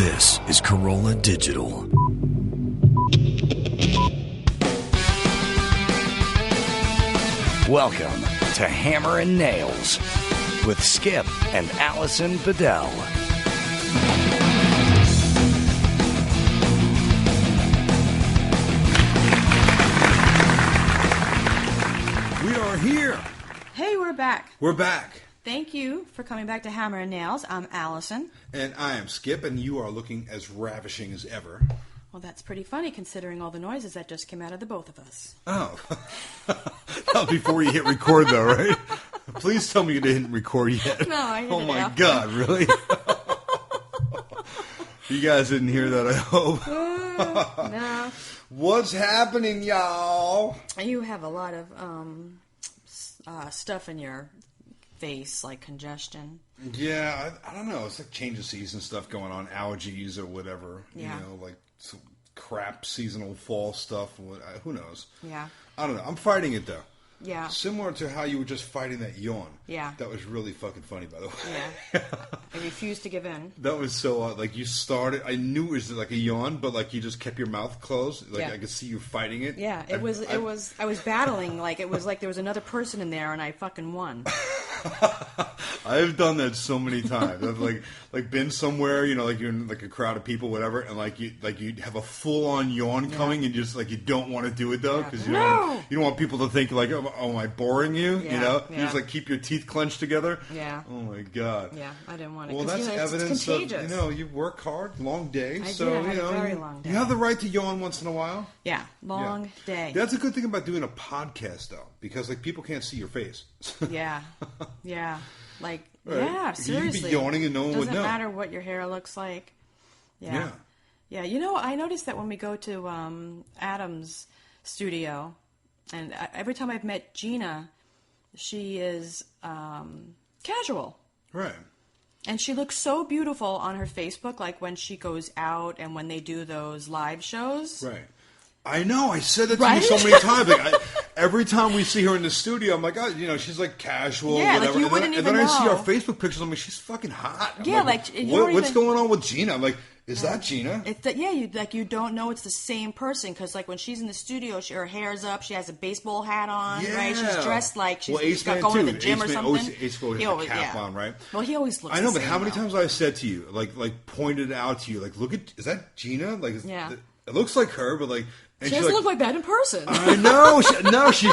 This is Corolla Digital. Welcome to Hammer and Nails with Skip and Allison Bedell. We are here. Hey, we're back. We're back. Thank you for coming back to Hammer and Nails. I'm Allison. And I am Skip, and you are looking as ravishing as ever. Well, that's pretty funny considering all the noises that just came out of the both of us. Oh. That was before you hit record, though, right? Please tell me you didn't record yet. No, I hit Oh, it my after. God, really? You guys didn't hear that, I hope. No. What's happening, y'all? You have a lot of stuff in your face, like congestion. Yeah, I don't know. It's like change of season stuff going on, allergies or whatever. Yeah. You know, like some crap seasonal fall stuff. Who knows? Yeah. I don't know. I'm fighting it, though. Yeah. Similar to how you were just fighting that yawn. Yeah. That was really fucking funny, by the way. Yeah. I refuse to give in. That was so like you started. I knew it was like a yawn, but like you just kept your mouth closed. Like Yeah. I could see you fighting it. Yeah, I was battling, like it was like there was another person in there and I fucking won. I've done that so many times. I've like been somewhere, you know, like you're in like a crowd of people, whatever, and like you have a full on yawn coming, and just like you don't want to do it though, because you don't want people to think like, oh, am I boring you? Yeah, You know, you yeah. just like keep your teeth clenched together. Yeah. Oh my God. Yeah, I didn't want it. Well, 'cause, that's you know, evidence it's that contagious. you work hard, long day. I So did. I had you a know, very long day. you have the right to yawn once in a while. Yeah, long day. That's a good thing about doing a podcast, though, because like people can't see your face. Yeah, yeah. Like, Right. yeah, You could be seriously. yawning and no one would Doesn't know. matter what your hair looks like. Yeah. Yeah, you know, I noticed that when we go to Adam's studio, and every time I've met Gina, she is casual. Right. And she looks so beautiful on her Facebook, like when she goes out and when they do those live shows. Right. I know. I said that to Right? you so many times. Like every time we see her in the studio, I'm like, oh, you know, she's like casual. Yeah, like whatever. you and wouldn't then, even and then I see know. our Facebook pictures. I'm like, she's fucking hot. I'm Yeah, like, you what's don't even- going on with Gina? I'm like, is that Gina? It's that you don't know it's the same person because like when she's in the studio, her hair's up, she has a baseball hat on, right? She's Yeah. dressed like she's Well, Ace Man going to too. the gym Ace or Man something. always- Ace always He has a always- cap on, right? Well, he always looks. I know, the but same, how many though. times I've said to you, like pointed out to you, like, look at, is that Gina? Like, Yeah. it looks like her, but like, and She she's doesn't look like that in person. I know. She's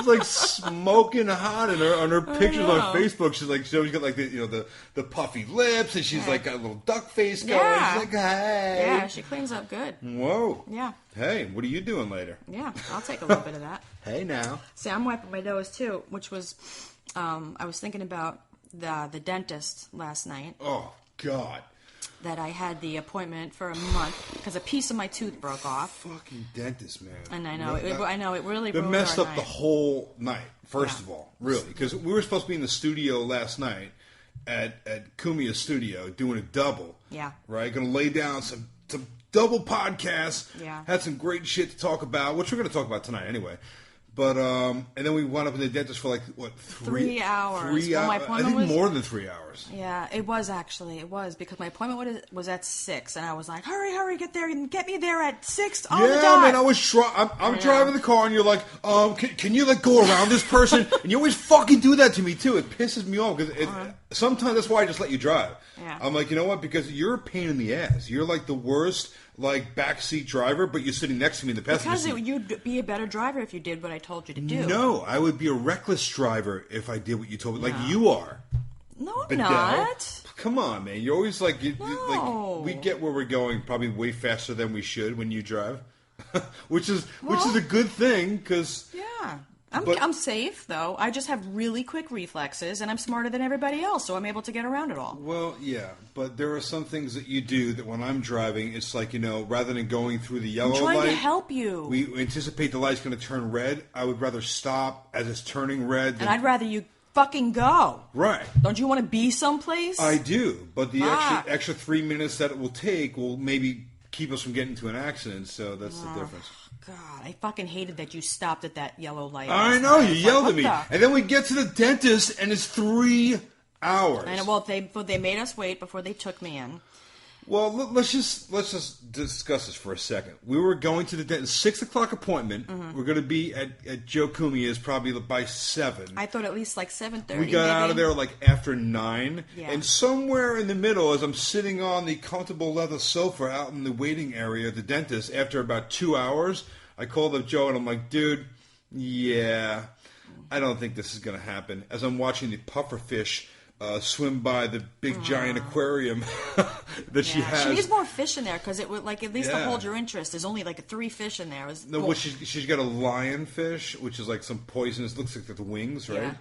like smoking hot in her on her pictures on Facebook. She's like, she always got like the puffy lips, and she's like got a little duck face going. Yeah. She's like, hey. Yeah, she cleans up good. Whoa. Yeah. Hey, what are you doing later? Yeah, I'll take a little bit of that. Hey now. See, I'm wiping my nose too, which was, I was thinking about the dentist last night. Oh God. That I had the appointment for a month because a piece of my tooth broke off. Fucking dentist, man. And I know, it really They ruined messed our up night. the whole night. First of all, really, because we were supposed to be in the studio last night at Kumia's studio doing a double. Yeah. Right. Going to lay down some double podcasts. Yeah. Had some great shit to talk about, which we're going to talk about tonight anyway. But and then we wound up in the dentist for like what 3 hours. 3 Well, hours. my I appointment think was- more than 3 hours. Yeah, it was because my appointment was at 6, and I was like, hurry, get there and get me there at 6 on the Yeah, dot. man, I was I'm driving the car, and you're like, can you like go around this person? And you always fucking do that to me too. It pisses me off because sometimes that's why I just let you drive. Yeah. I'm like, you know what? Because you're a pain in the ass. You're like the worst like backseat driver, but you're sitting next to me in the passenger Because seat. you'd be a better driver if you did what I told you to do. No, I would be a reckless driver if I did what you told me, like you are. No, I'm Bedell. not. Come on, man. You're always like, No. like we get where we're going probably way faster than we should when you drive, which is a good thing because Yeah. But- I'm safe, though. I just have really quick reflexes, and I'm smarter than everybody else, so I'm able to get around it all. Well, yeah, but there are some things that you do that when I'm driving, it's like, rather than going through the yellow I'm trying light, to help you. we anticipate the light's going to turn red. I would rather stop as it's turning red. And I'd rather you fucking go. Right. Don't you want to be someplace? I do, but the Fuck. extra 3 minutes that it will take will maybe keep us from getting into an accident, so that's the difference. God, I fucking hated that you stopped at that yellow light. I last know, night. you It's yelled like, at me. what the- And then we get to the dentist, and it's 3 hours. And well, they made us wait before they took me in. Well, let's just discuss this for a second. We were going to the dentist, 6 o'clock appointment. We're going to be at Joe Kumia's probably by 7. I thought at least like 7:30. We got out of there like after 9. Yeah. And somewhere in the middle, as I'm sitting on the comfortable leather sofa out in the waiting area of the dentist, after about 2 hours, I called up Joe and I'm like, dude, yeah, I don't think this is going to happen. As I'm watching the pufferfish swim by the big giant aquarium that she has. She needs more fish in there because it would like at least to hold your interest. There's only like 3 fish in there. Well, she's got a lionfish, which is like some poisonous. Looks like the wings, right? Yeah.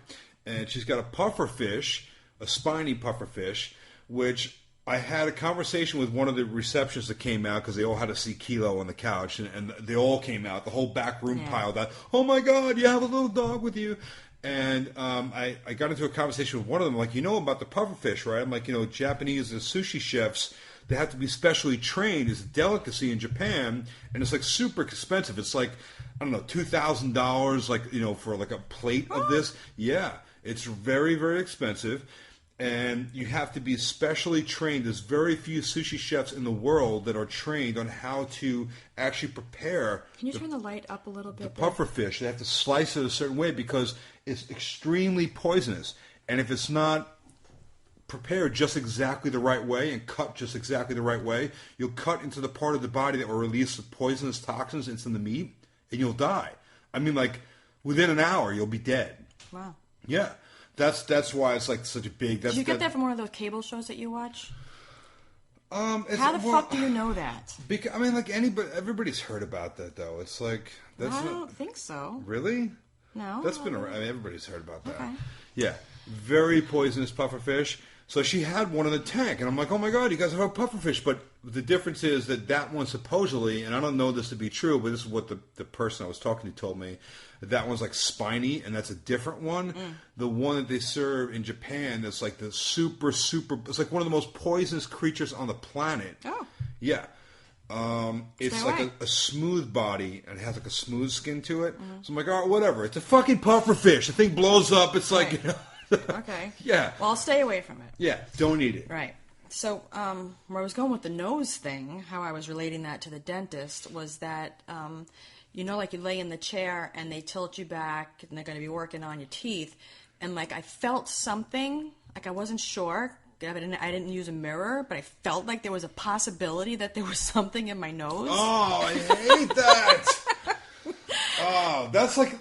And she's got a pufferfish, a spiny pufferfish, which I had a conversation with one of the receptionists that came out because they all had to see Kilo on the couch, and they all came out. The whole back room piled out. Oh my God, you have a little dog with you. And I got into a conversation with one of them, like, you know about the pufferfish, right? I'm like, Japanese sushi chefs, they have to be specially trained. It's a delicacy in Japan, and it's like super expensive. It's like, I don't know, $2,000, like, for like a plate of this. Yeah, it's very, very expensive. And you have to be specially trained. There's very few sushi chefs in the world that are trained on how to actually prepare. Can you turn the light up a little bit? The pufferfish. They have to slice it a certain way because it's extremely poisonous. And if it's not prepared just exactly the right way and cut just exactly the right way, you'll cut into the part of the body that will release the poisonous toxins into the meat, and you'll die. I mean, like, within an hour, you'll be dead. Wow. Yeah. That's why it's like such a big. Did you get that from one of those cable shows that you watch? How the fuck do you know that? Because everybody's heard about that though. It's like I don't think so. Really? No. That's been around. Everybody's heard about that. Okay. Yeah, very poisonous pufferfish. So she had one in the tank, and I'm like, oh my God, you guys have a pufferfish. But the difference is that one supposedly, and I don't know this to be true, but this is what the person I was talking to told me, that one's like spiny, and that's a different one. The one that they serve in Japan, that's like the super, it's like one of the most poisonous creatures on the planet. Oh. Yeah. It's like a smooth body, and it has like a smooth skin to it. So I'm like, all right, whatever. It's a fucking pufferfish. The thing blows up. It's like... Okay. Yeah. Well, I'll stay away from it. Yeah, don't eat it. Right. So, where I was going with the nose thing, how I was relating that to the dentist, was that, like you lay in the chair and they tilt you back and they're going to be working on your teeth. And, like, I felt something, like I wasn't sure. I didn't use a mirror, but I felt like there was a possibility that there was something in my nose. Oh, I hate that. Oh, that's like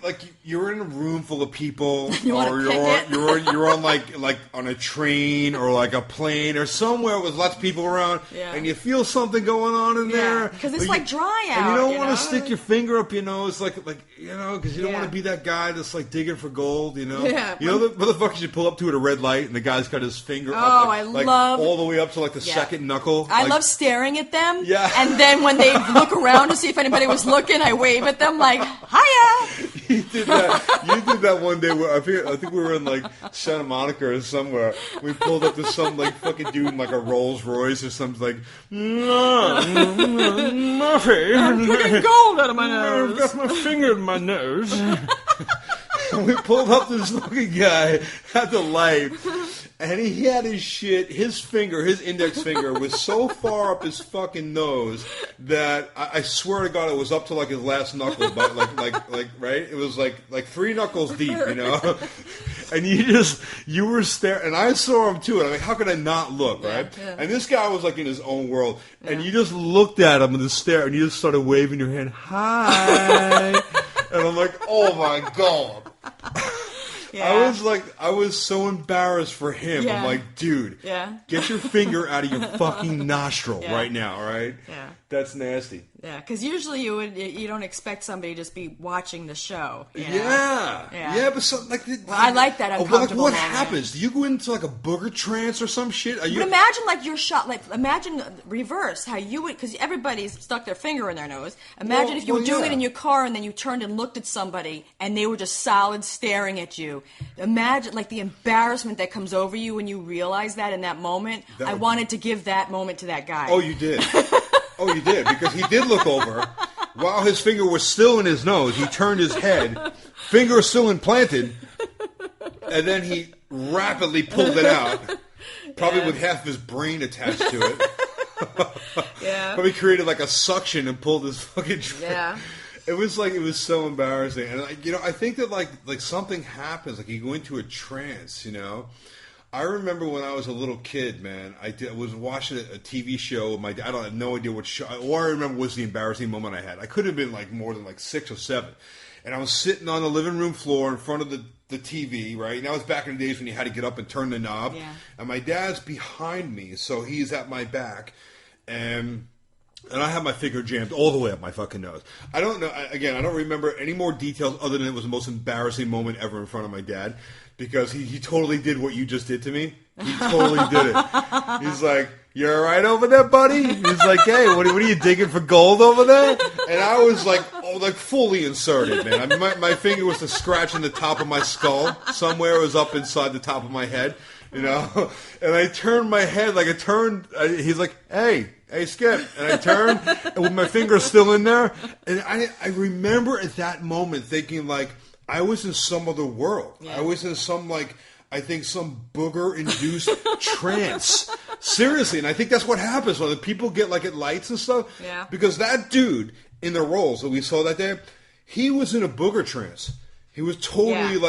you're in a room full of people, or you're on like on a train or like a plane or somewhere with lots of people around, and you feel something going on in there because it's like dry out, and you don't want to stick your finger up your nose, because you don't want to be that guy that's like digging for gold, Yeah, the motherfuckers you pull up to at a red light and the guy's got his finger up, I love all the way up to like the second knuckle. I love staring at them, and then when they look around to see if anybody was looking, I wave at them like, hiya. You did that one day where I think we were in like Santa Monica or somewhere. We pulled up to some like fucking dude in like a Rolls Royce or something, like Murphy, I'm putting gold out of my nose. I've got my finger in my nose. And we pulled up to this fucking guy at the light, and he had his index finger was so far up his fucking nose that I swear to God it was up to like his last knuckle, but like right, it was like 3 knuckles deep, And you were staring, and I saw him too. And I'm like, how could I not look, right? Yeah. And this guy was like in his own world, and you just looked at him and just stared, and you just started waving your hand, hi, and I'm like, oh my God. Yeah. I was so embarrassed for him. I'm like, dude, get your finger out of your fucking nostril right now, all right? Yeah. That's nasty. Yeah, because usually you don't expect somebody to just be watching the show. Yeah, but I like that uncomfortable. What happens? Do you go into like a booger trance or some shit? But imagine like you're shot. Like imagine reverse how you would, because everybody's stuck their finger in their nose. Imagine if you were doing it in your car and then you turned and looked at somebody and they were just solid staring at you. Imagine like the embarrassment that comes over you when you realize that in that moment. I wanted to give that moment to that guy. Oh, you did. Oh, you did, because he did look over. While his finger was still in his nose, he turned his head, finger still implanted, and then he rapidly pulled it out, probably with half his brain attached to it. Yeah. Probably created like a suction and pulled his fucking trigger. Yeah. It was so embarrassing. And I think that like something happens, like you go into a trance, I remember when I was a little kid, man, I was watching a TV show with my dad. I don't have no idea what show. All I remember was the embarrassing moment I had. I could have been like more than like 6 or 7. And I was sitting on the living room floor in front of the TV, right? And that was back in the days when you had to get up and turn the knob. Yeah. And my dad's behind me, so he's at my back. And I have my finger jammed all the way up my fucking nose. I don't know. Again, I don't remember any more details other than it was the most embarrassing moment ever in front of my dad. Because he totally did what you just did to me. He totally did it. He's like, "You all right over there, buddy?" He's like, "Hey, what are you digging for gold over there?" And I was like, fully inserted, man. I mean, my finger was scratching the top of my skull. Somewhere it was up inside the top of my head, And I turned my head, he's like, hey, Skip. And I turned, and with my finger still in there. And I remember at that moment thinking, like, I was in some other world. Yeah. I was in some, some booger-induced trance. Seriously, and I think that's what happens when the people get, at lights and stuff. Yeah. Because that dude, in the roles that we saw that day, he was in a booger trance. He was totally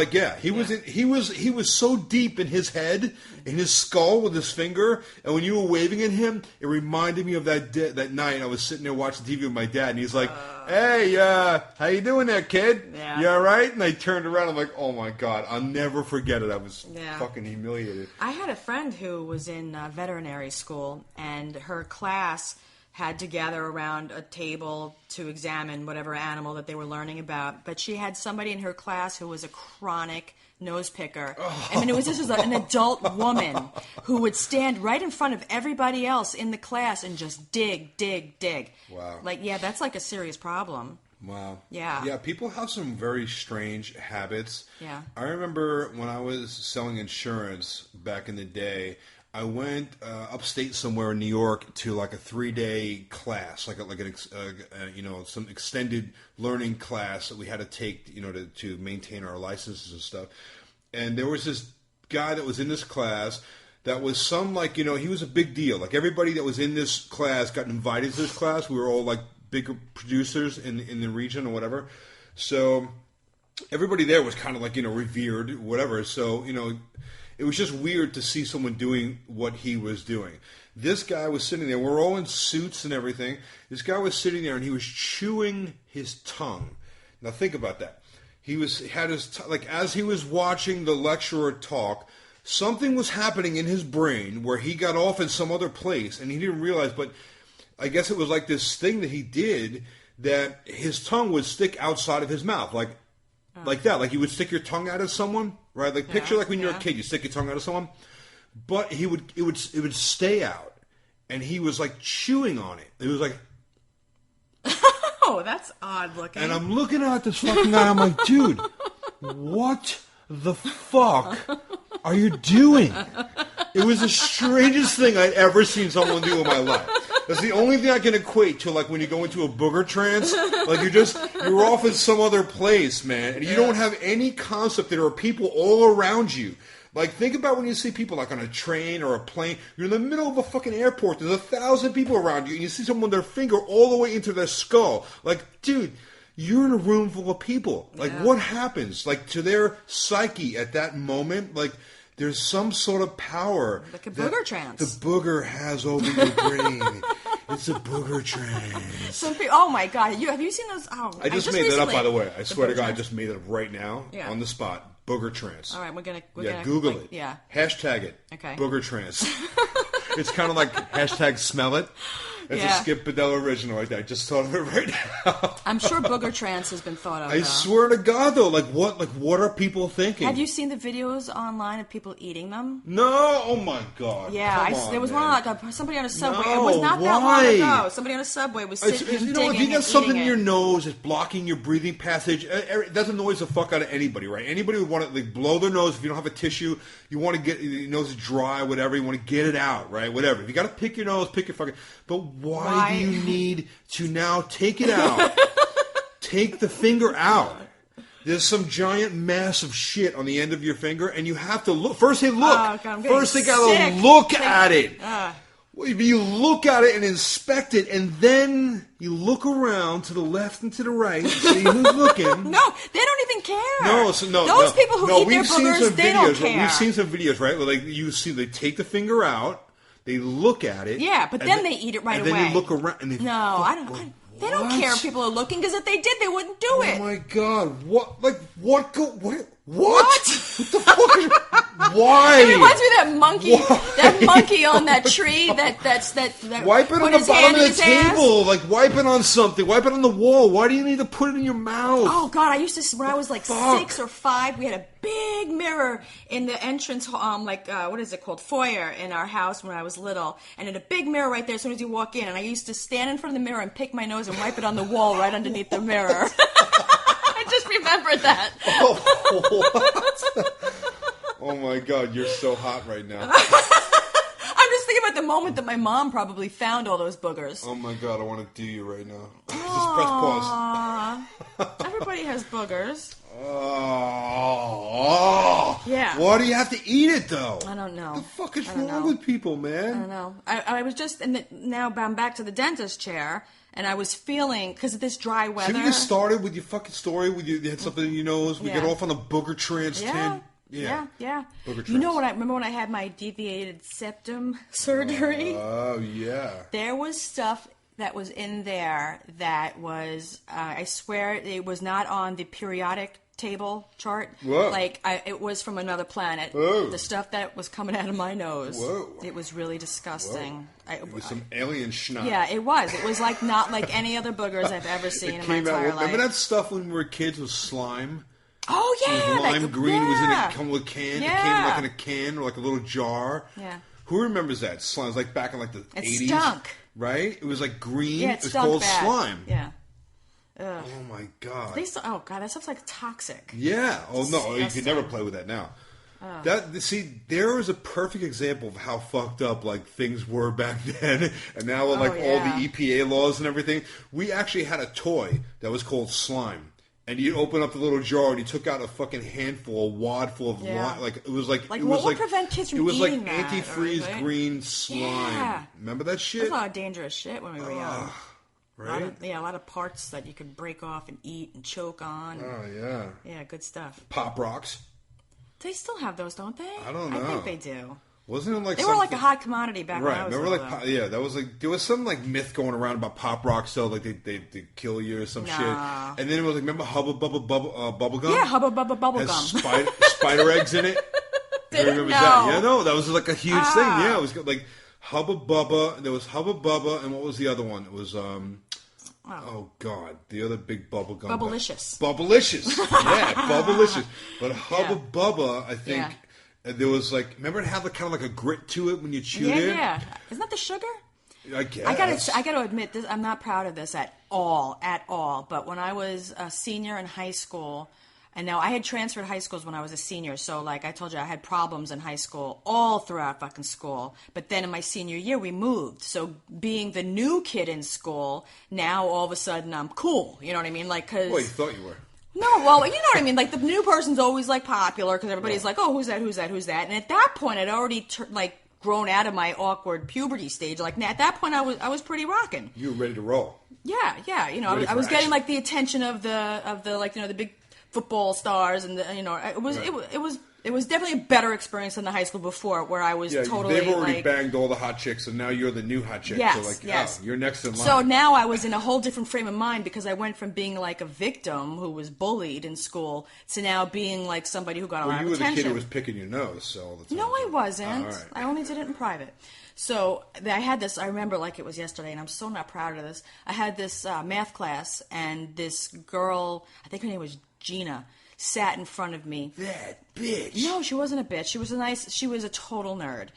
he was so deep in his head, in his skull with his finger, and when you were waving at him, it reminded me of that night I was sitting there watching TV with my dad, and he's like, "Hey, how you doing there, kid? Yeah. You all right?" And I turned around, I'm like, "Oh my God, I'll never forget it." I was fucking humiliated. I had a friend who was in veterinary school, and her class had to gather around a table to examine whatever animal that they were learning about. But she had somebody in her class who was a chronic nose picker. Oh. I mean, this was an adult woman who would stand right in front of everybody else in the class and just dig. Wow. That's like a serious problem. Wow. Yeah. Yeah, people have some very strange habits. Yeah. I remember when I was selling insurance back in the day, I went upstate somewhere in New York to a 3-day class, some extended learning class that we had to take, to maintain our licenses and stuff. And there was this guy that was in this class that was he was a big deal. Like everybody that was in this class got invited to this class. We were all big producers in the region or whatever. So everybody there was kind of revered, whatever. So, it was just weird to see someone doing what he was doing. This guy was sitting there. We're all in suits and everything. This guy was sitting there, and he was chewing his tongue. Now, think about that. As he was watching the lecturer talk, something was happening in his brain where he got off in some other place, and he didn't realize, but I guess it was this thing that he did that his tongue would stick outside of his mouth, like that. Like you would stick your tongue out at someone, right? Picture when you're a kid, you stick your tongue out at someone. But it would stay out, and he was chewing on it. It was like, oh, that's odd looking. And I'm looking at this fucking guy. I'm like, dude, what the fuck are you doing? It was the strangest thing I'd ever seen someone do in my life. That's the only thing I can equate to, when you go into a booger trance, you're off in some other place, man, and you don't have any concept that there are people all around you. Think about when you see people, on a train or a plane. You're in the middle of a fucking airport. There's 1,000 people around you, and you see someone with their finger all the way into their skull. Dude, you're in a room full of people. What happens? To their psyche at that moment? There's some sort of power. Like a booger trance. The booger has over your brain. It's a booger trance. Oh my God! Have you seen those? Oh, I just made that up, by the way. I swear to God, I just made it up right now on the spot. Booger trance. All right, we're gonna Google it. Yeah. Hashtag it. Okay. Booger trance. It's kind of like hashtag smell it. That's a Skip Bedell original right there. I just thought of it right now. I'm sure booger trance has been thought of. I swear to God, though, what are people thinking? Have you seen the videos online of people eating them? No. Oh my God. Yeah, there was one somebody on a subway. No, it was not that long ago. Somebody on a subway was sitting and digging if you got and something eating in your it. nose that's blocking your breathing passage, it doesn't annoy the fuck out of anybody, right? Anybody would want to blow their nose if you don't have a tissue. You want to get your nose dry, whatever. You want to get it out, right? Whatever. If you got to pick your nose, pick your fucking. But why do you need to now take it out? Take the finger out. There's some giant mass of shit on the end of your finger, and you have to look. First, they look. Oh, God, First, they gotta look at it. Well, you look at it and inspect it, and then you look around to the left and to the right, see who's looking. No, they don't even care. Those people who eat their burgers, they don't care. We've seen some videos, right? Where, like, you see, they take the finger out, they look at it. Yeah, but then they eat it right away. And then they look around and they. No, I don't. They don't care if people are looking, because if they did, they wouldn't do it. Oh my god! What? Like what? What? What the fuck? Is, why? It reminds me of that monkey. Why? That monkey on that tree. That wipe it on the bottom of the table. Ass. Like wipe it on something. Wipe it on the wall. Why do you need to put it in your mouth? Oh god! I used to when I was like 6 or 5. We had a big mirror in the entrance, what is it called, foyer in our house when I was little, and had a big mirror right there as soon as you walk in. And I used to stand in front of the mirror and pick my nose and wipe it on the wall right underneath the mirror. I just remembered that. Oh, what? Oh my god, you're so hot right now. I'm just thinking about the moment that my mom probably found all those boogers. Oh my god, I want to do you right now. Just press pause. Everybody has boogers. Oh. Yeah. Why do you have to eat it, though? I don't know. What the fuck is wrong with people, man? I don't know. I was just, now I'm back to the dentist chair, and I was feeling, because of this dry weather. Should we get started with your fucking story? You had something in your nose? We get off on the Booger Trance Yeah. Booger Trance. You know remember when I had my deviated septum surgery? Oh, yeah. There was stuff that was in there that was, I swear, it was not on the periodic table chart. Whoa. It was from another planet. Whoa. The stuff that was coming out of my nose. Whoa. It was really disgusting. It was some alien schnock. Yeah, it was. It was not like any other boogers I've ever seen in my entire life. Remember that stuff when we were kids with slime? Oh, yeah. Lime green was in it. Come with a can. Yeah. It came like in a can or like a little jar. Yeah. Who remembers that? Slime. It was like back in like the 80s. It stunk. Right? It was like green. Yeah, it was called bad. Slime. Yeah. Ugh. Oh my god. Oh god, that stuff's like toxic. Yeah. Oh no, you Disgusting. could never play with that now. There is a perfect example of how fucked up like things were back then, and now with all the EPA laws and everything. We actually had a toy that was called Slime. And you open up the little jar, and you took out a fucking handful, a wad full of lime. It was like what would prevent kids from eating that? It was like antifreeze green slime. Yeah. Remember that shit? That's a lot of dangerous shit when we were young. Right? A lot of parts that you could break off and eat and choke on. Oh yeah. Yeah, good stuff. Pop rocks. They still have those, don't they? I don't know. I think they do. Wasn't it like they were like a hot commodity back when I was little? Yeah, that was like there was some like myth going around about pop rocks, though, like they kill you or some shit. And then it was like, remember Hubba Bubba bubble gum? Yeah, Hubba Bubba bubble gum. Spider eggs in it. Didn't know. That? Yeah, no, that was like a huge thing. Yeah, it was like Hubba Bubba. There was Hubba Bubba, and what was the other one? It was oh god, the other big bubble gum. Bubblicious. Bubblicious. Yeah, Bubblicious. But Hubba Bubba, I think. Yeah. There was like, remember it had kind of like a grit to it when you chewed it? Yeah. Isn't that the sugar? I guess. I gotta admit this. I'm not proud of this at all. But when I was a senior in high school, and now I had transferred high schools when I was a senior, so like I told you, I had problems in high school all throughout fucking school. But then in my senior year, we moved. So being the new kid in school, now all of a sudden I'm cool. You know what I mean? Like, cause. Well, you thought you were. No, well, you know what I mean. Like the new person's always like popular because everybody's like, "Oh, who's that? Who's that? Who's that?" And at that point, I'd already grown out of my awkward puberty stage. Like at that point, I was pretty rocking. You were ready to roll. Yeah. You know, I was getting like the attention of the like the big football stars, and it was definitely a better experience than the high school before, where I was totally. They've already banged all the hot chicks, and now you're the new hot chick. Yes, so like, you're next in line. So now I was in a whole different frame of mind because I went from being like a victim who was bullied in school to now being like somebody who got a lot of attention. You were the kid who was picking your nose so all the time. No, I wasn't. Right. I only did it in private. So I had this. I remember like it was yesterday, and I'm so not proud of this. I had this math class, and this girl, I think her name was Gina, sat in front of me. That bitch. No, she wasn't a bitch. She was a total nerd.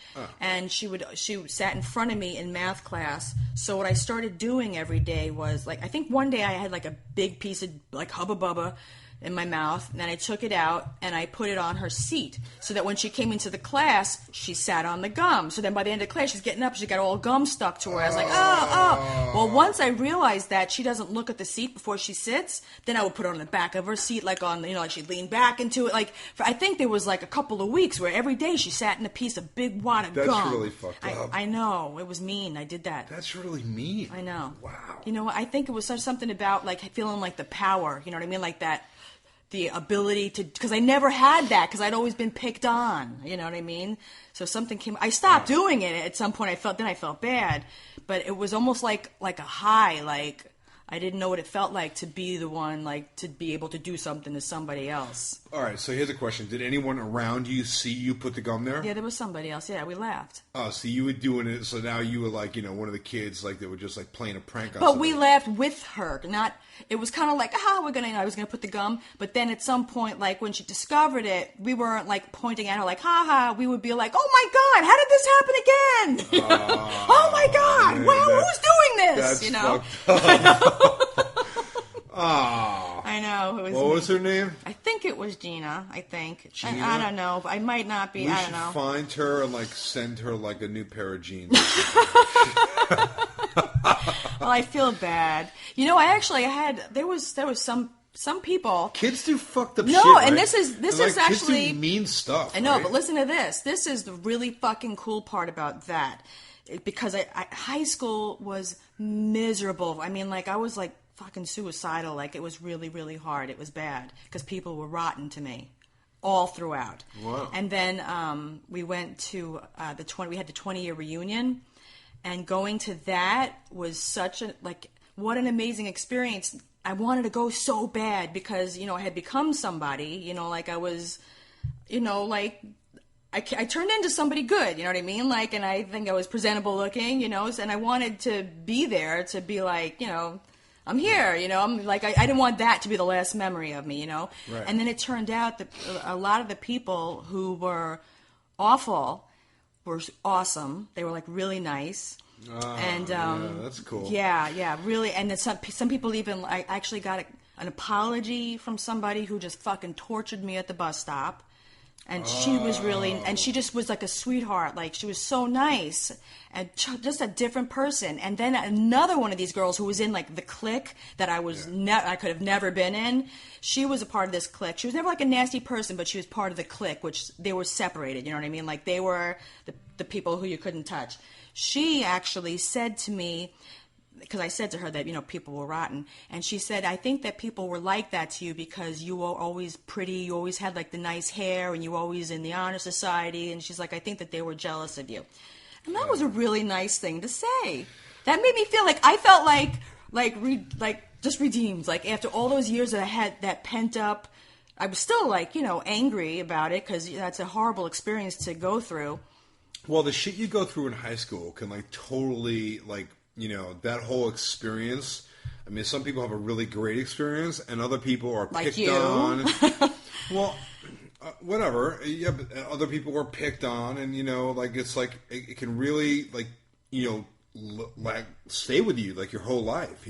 And she sat in front of me in math class. So what I started doing every day was like, I think one day I had like a big piece of like Hubba Bubba, in my mouth, and then I took it out and I put it on her seat so that when she came into the class, she sat on the gum. So then by the end of the class, she's getting up, she got all gum stuck to her. I was like, oh. Well, once I realized that she doesn't look at the seat before she sits, then I would put her on the back of her seat, like on, like she'd lean back into it. Like, I think there was like a couple of weeks where every day she sat in a piece of big wad of gum. That's really fucked up. I know. It was mean. I did that. That's really mean. I know. Wow. You know, I think it was something about like feeling like the power, you know what I mean? Like that, the ability to, because I never had that because I'd always been picked on, you know what I mean? So something came, I stopped doing it at some point. I felt bad, but it was almost like a high, like I didn't know what it felt like to be the one, like to be able to do something to somebody else. All right, so here's a question. Did anyone around you see you put the gum there? Yeah, there was somebody else. Yeah, we laughed. Oh, so you were doing it, so now you were like, one of the kids, like, that were just, like, playing a prank on But somebody. we laughed with her, it was kind of like, we're going to, I was going to put the gum, but then at some point, like, when she discovered it, we weren't, like, pointing at her like, we would be like, oh my God, how did this happen again? Oh my God, well, who's doing this? That's fucked up. Oh. I know. What was her name? I think it was Gina. I think. Gina? I don't know. I might not be. I don't know. We should find her and like send her like a new pair of jeans. Well, I feel bad. I actually had. There was some people. Kids do fucked up shit. No, right? and this is kids actually do mean stuff. I know, right? but listen to this. This is the really fucking cool part about that, because high school was miserable. I mean, like I was like fucking suicidal. Like it was really, really hard. It was bad because people were rotten to me all throughout. Wow. And then we went to we had the 20-year reunion, and going to that was such what an amazing experience. I wanted to go so bad because, I had become somebody, like I was, like I turned into somebody good, you know what I mean? Like, and I think I was presentable looking, and I wanted to be there to be like, I'm here, I'm like, I didn't want that to be the last memory of me, Right. And then it turned out that a lot of the people who were awful were awesome. They were like really nice. And yeah, that's cool. Yeah, really. And then some people even, I actually got an apology from somebody who just fucking tortured me at the bus stop. And she was really, and she just was like a sweetheart. Like, she was so nice and just a different person. And then another one of these girls who was in like the clique that I was, I could have never been in. She was a part of this clique. She was never like a nasty person, but she was part of the clique, which they were separated. You know what I mean? Like they were the people who you couldn't touch. She actually said to me, because I said to her that, people were rotten. And she said, I think that people were like that to you because you were always pretty. You always had like the nice hair and you were always in the honor society. And she's like, I think that they were jealous of you. And that was a really nice thing to say. That made me feel like I felt like just redeemed. Like after all those years that I had that pent up, I was still like, angry about it because that's a horrible experience to go through. Well, the shit you go through in high school can like totally like, that whole experience. I mean, some people have a really great experience, and other people are like picked you. on. Well, whatever. Yeah, but other people are picked on, and it's like it can really like like stay with you like your whole life.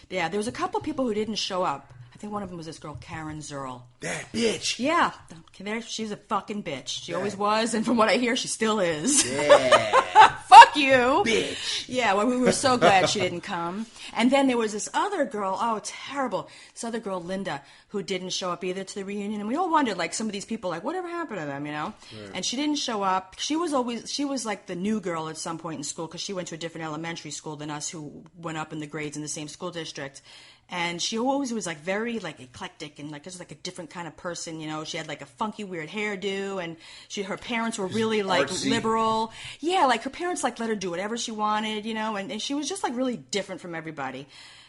Yeah. There was a couple people who didn't show up. I think one of them was this girl, Karen Zerl. That bitch. Yeah. She's a fucking bitch. She always was, and from what I hear, she still is. Yeah. Fuck you. Bitch. Yeah, well, we were so glad she didn't come. And then there was this other girl, terrible. This other girl, Linda, who didn't show up either to the reunion. And we all wondered, like, some of these people, like, whatever happened to them, Right. And she didn't show up. She was like the new girl at some point in school because she went to a different elementary school than us who went up in the grades in the same school district. And she always was like very like eclectic and like just like a different kind of person, She had like a funky weird hairdo, and her parents were really like artsy. Liberal. Yeah, like her parents like let her do whatever she wanted, and she was just like really different from everybody.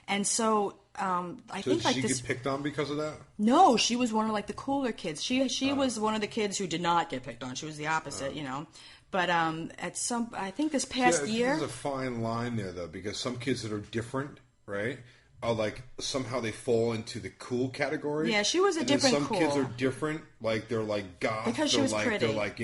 And so I think like did she this. get picked on because of that? No, she was one of like the cooler kids. She was one of the kids who did not get picked on. She was the opposite, But I think this past year, there's a fine line there though, because some kids that are different, right? Are like somehow they fall into the cool category. Yeah, she was a and different then some cool. kids are different, like they're like goth. Because she was like, pretty. They're like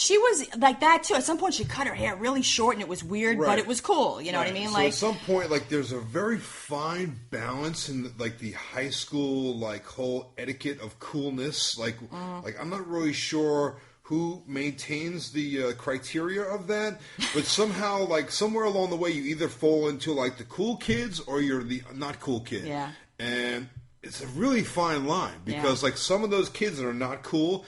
She was like that too. At some point, she cut her hair really short, and it was weird, but it was cool. You know what I mean? So like at some point, like there's a very fine balance in like the high school like whole etiquette of coolness. Like I'm not really sure who maintains the criteria of that, but somehow like somewhere along the way, you either fall into like the cool kids or you're the not cool kid. Yeah. And it's a really fine line because like some of those kids that are not cool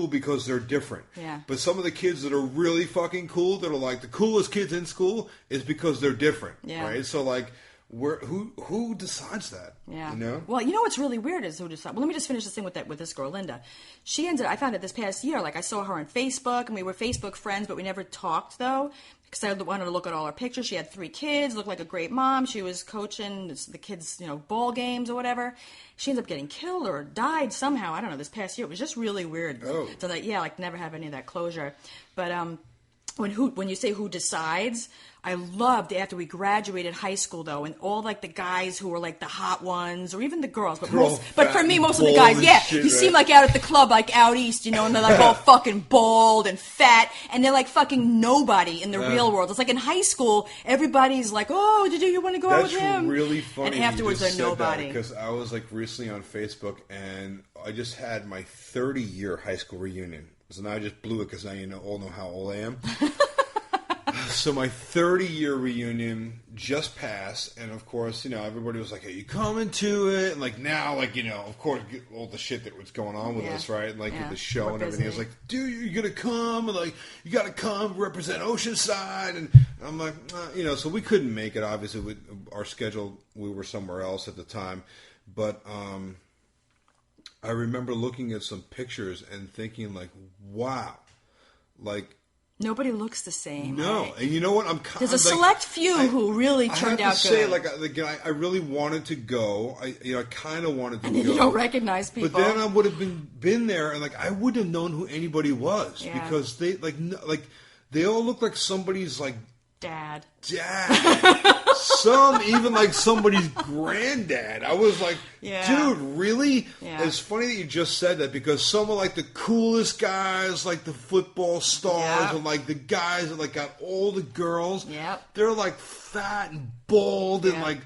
because they're different. Yeah. But some of the kids that are really fucking cool, that are like the coolest kids in school, is because they're different. Yeah. Right? So like, who decides that? Yeah. You know? Well, you know what's really weird is who decides. Well, let me just finish this thing with this girl, Linda. I found it this past year. Like I saw her on Facebook, and we were Facebook friends, but we never talked though. Because I wanted to look at all her pictures. She had 3 kids, looked like a great mom. She was coaching the kids, ball games or whatever. She ended up getting killed or died somehow. I don't know, this past year. It was just really weird. Oh. So never have any of that closure. But when you say who decides, I loved after we graduated high school though, and all like the guys who were like the hot ones, or even the girls, but for me most of the guys, you seem like out at the club, like out east, and they're like all fucking bald and fat, and they're like fucking nobody in the real world. It's like in high school, everybody's like, oh, did you want to go out with him? That's really funny. And afterwards, they're nobody. Because I was like recently on Facebook, and I just had my 30-year high school reunion. So now I just blew it because now all know how old I am. So my 30-year reunion just passed, and of course, everybody was like, "Are you coming to it?" And like now, like of course, all the shit that was going on with us, right? And like with the show and everything, it's like, "Dude, you're gonna come?" And like, "You gotta come represent Oceanside." And I'm like, so we couldn't make it. Obviously, with our schedule, we were somewhere else at the time. But I remember looking at some pictures and thinking, like, "Wow, like." Nobody looks the same. No, right? And you know what? There's a select few who really turned out good. I have to say, I really wanted to go. I kind of wanted to go. You don't recognize people. But then I would have been there, and I wouldn't have known who anybody was because they they all look like somebody's like dad. Some even like somebody's granddad. I was like, dude, really? Yeah. It's funny that you just said that because some of like the coolest guys, like the football stars, and like the guys that like got all the girls, they're like fat and bald and like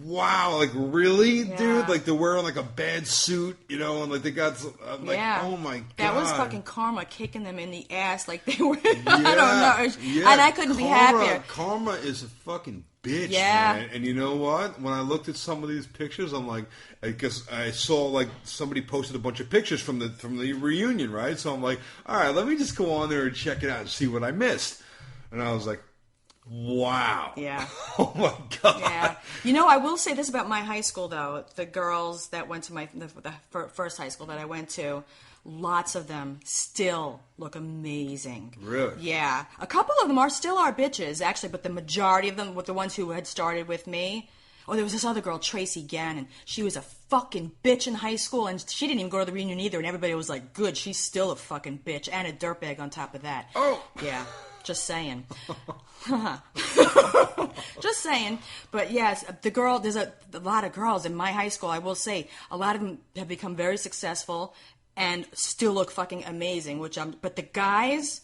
wow, like really, dude? Like they're wearing like a bad suit, and like they got oh my god, that was fucking karma kicking them in the ass, like they were. I don't know, and I couldn't be happier. Karma is a fucking bitch, man. And you know what? When I looked at some of these pictures, I'm like, because I saw like somebody posted a bunch of pictures from the reunion, right? So I'm like, all right, let me just go on there and check it out and see what I missed. And I was like, wow. Yeah. Oh my god. Yeah. I will say this about my high school though. The girls that went to the first high school that I went to, lots of them still look amazing. Really? Yeah. A couple of them still are bitches, actually, but the majority of them were the ones who had started with me. Oh, there was this other girl, Tracy Gannon. She was a fucking bitch in high school, and she didn't even go to the reunion either, and everybody was like, good, she's still a fucking bitch, and a dirtbag on top of that. Oh! Yeah. Just saying. Just saying. But yes, there's a lot of girls in my high school, I will say, a lot of them have become very successful and still look fucking amazing, but the guys,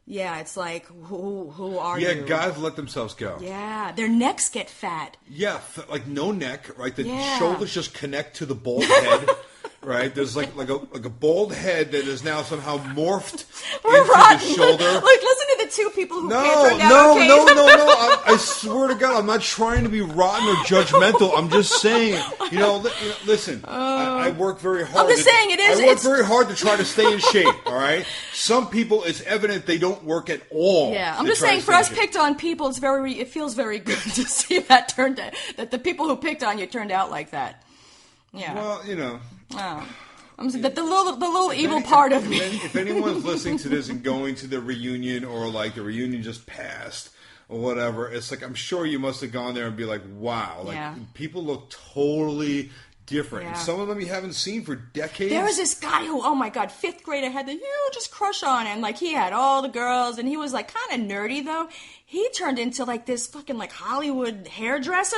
it's like, who are you? Yeah, guys let themselves go. Yeah, their necks get fat. Yeah, like no neck, right? The shoulders just connect to the bald head. Right, there's like a bald head that is now somehow morphed into the shoulder. Like, listen to the two people who No. I swear to God, I'm not trying to be rotten or judgmental. I'm just saying, listen. I work very hard. I'm just saying it is. I work very hard to try to stay in shape. All right. Some people, it's evident they don't work at all. Yeah, I'm just saying, for us picked on people, it feels very good to see that the people who picked on you turned out like that. Yeah. Well, I'm saying that the little evil part of me. If anyone's listening to this and going to the reunion, or like the reunion just passed or whatever, it's like I'm sure you must have gone there and be like, wow, like people look totally different. Yeah. And some of them you haven't seen for decades. There was this guy who, oh my god, 5th grade, I had the hugest crush on him. Like, he had all the girls, and he was like kind of nerdy though. He turned into like this fucking like Hollywood hairdresser.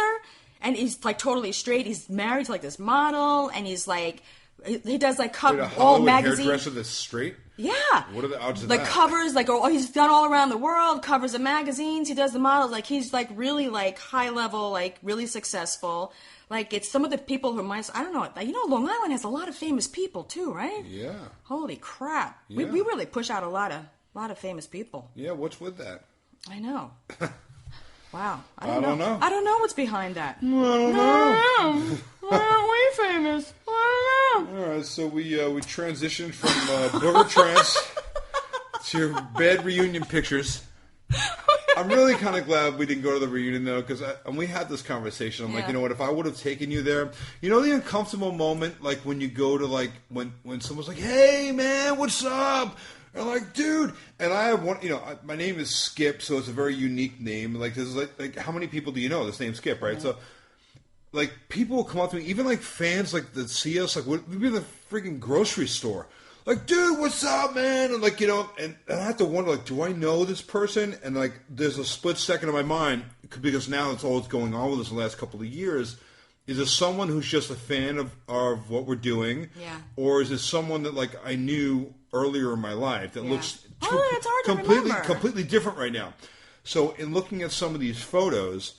And he's like totally straight. He's married to like this model, and he's like He does like all Hollywood magazines. Hairdresser that's straight. Yeah. What are the odds of like that? Covers, like he's done all around the world, covers of magazines, he does the models, like he's like really like high level, like really successful. Like it's some of the people who might, I don't know, Long Island has a lot of famous people too, right? Yeah. Holy crap. Yeah. We really push out a lot of famous people. Yeah, what's with that? I know. Wow. I don't know. I don't know what's behind that. I don't know. Why aren't we famous? I don't know. All right, so we transitioned from Booger Trance to your bad reunion pictures. I'm really kind of glad we didn't go to the reunion, though, because we had this conversation. I'm like, you know what, if I would have taken you there, the uncomfortable moment, like when you go to, like, when someone's like, hey, man, what's up? And I'm like, dude, and I have one, my name is Skip, so it's a very unique name. Like, this is like how many people do you know this name Skip, right? So, like, people will come up to me, even like fans, like, that see us, like, we'd be in the freaking grocery store. Like, dude, what's up, man? And like, and I have to wonder, like, do I know this person? And like, there's a split second in my mind, because now that's all that's going on with us in the last couple of years. Is it someone who's just a fan of what we're doing? Yeah. Or is it someone that, like, I knew earlier in my life that looks it's hard to remember. completely different right now? So in looking at some of these photos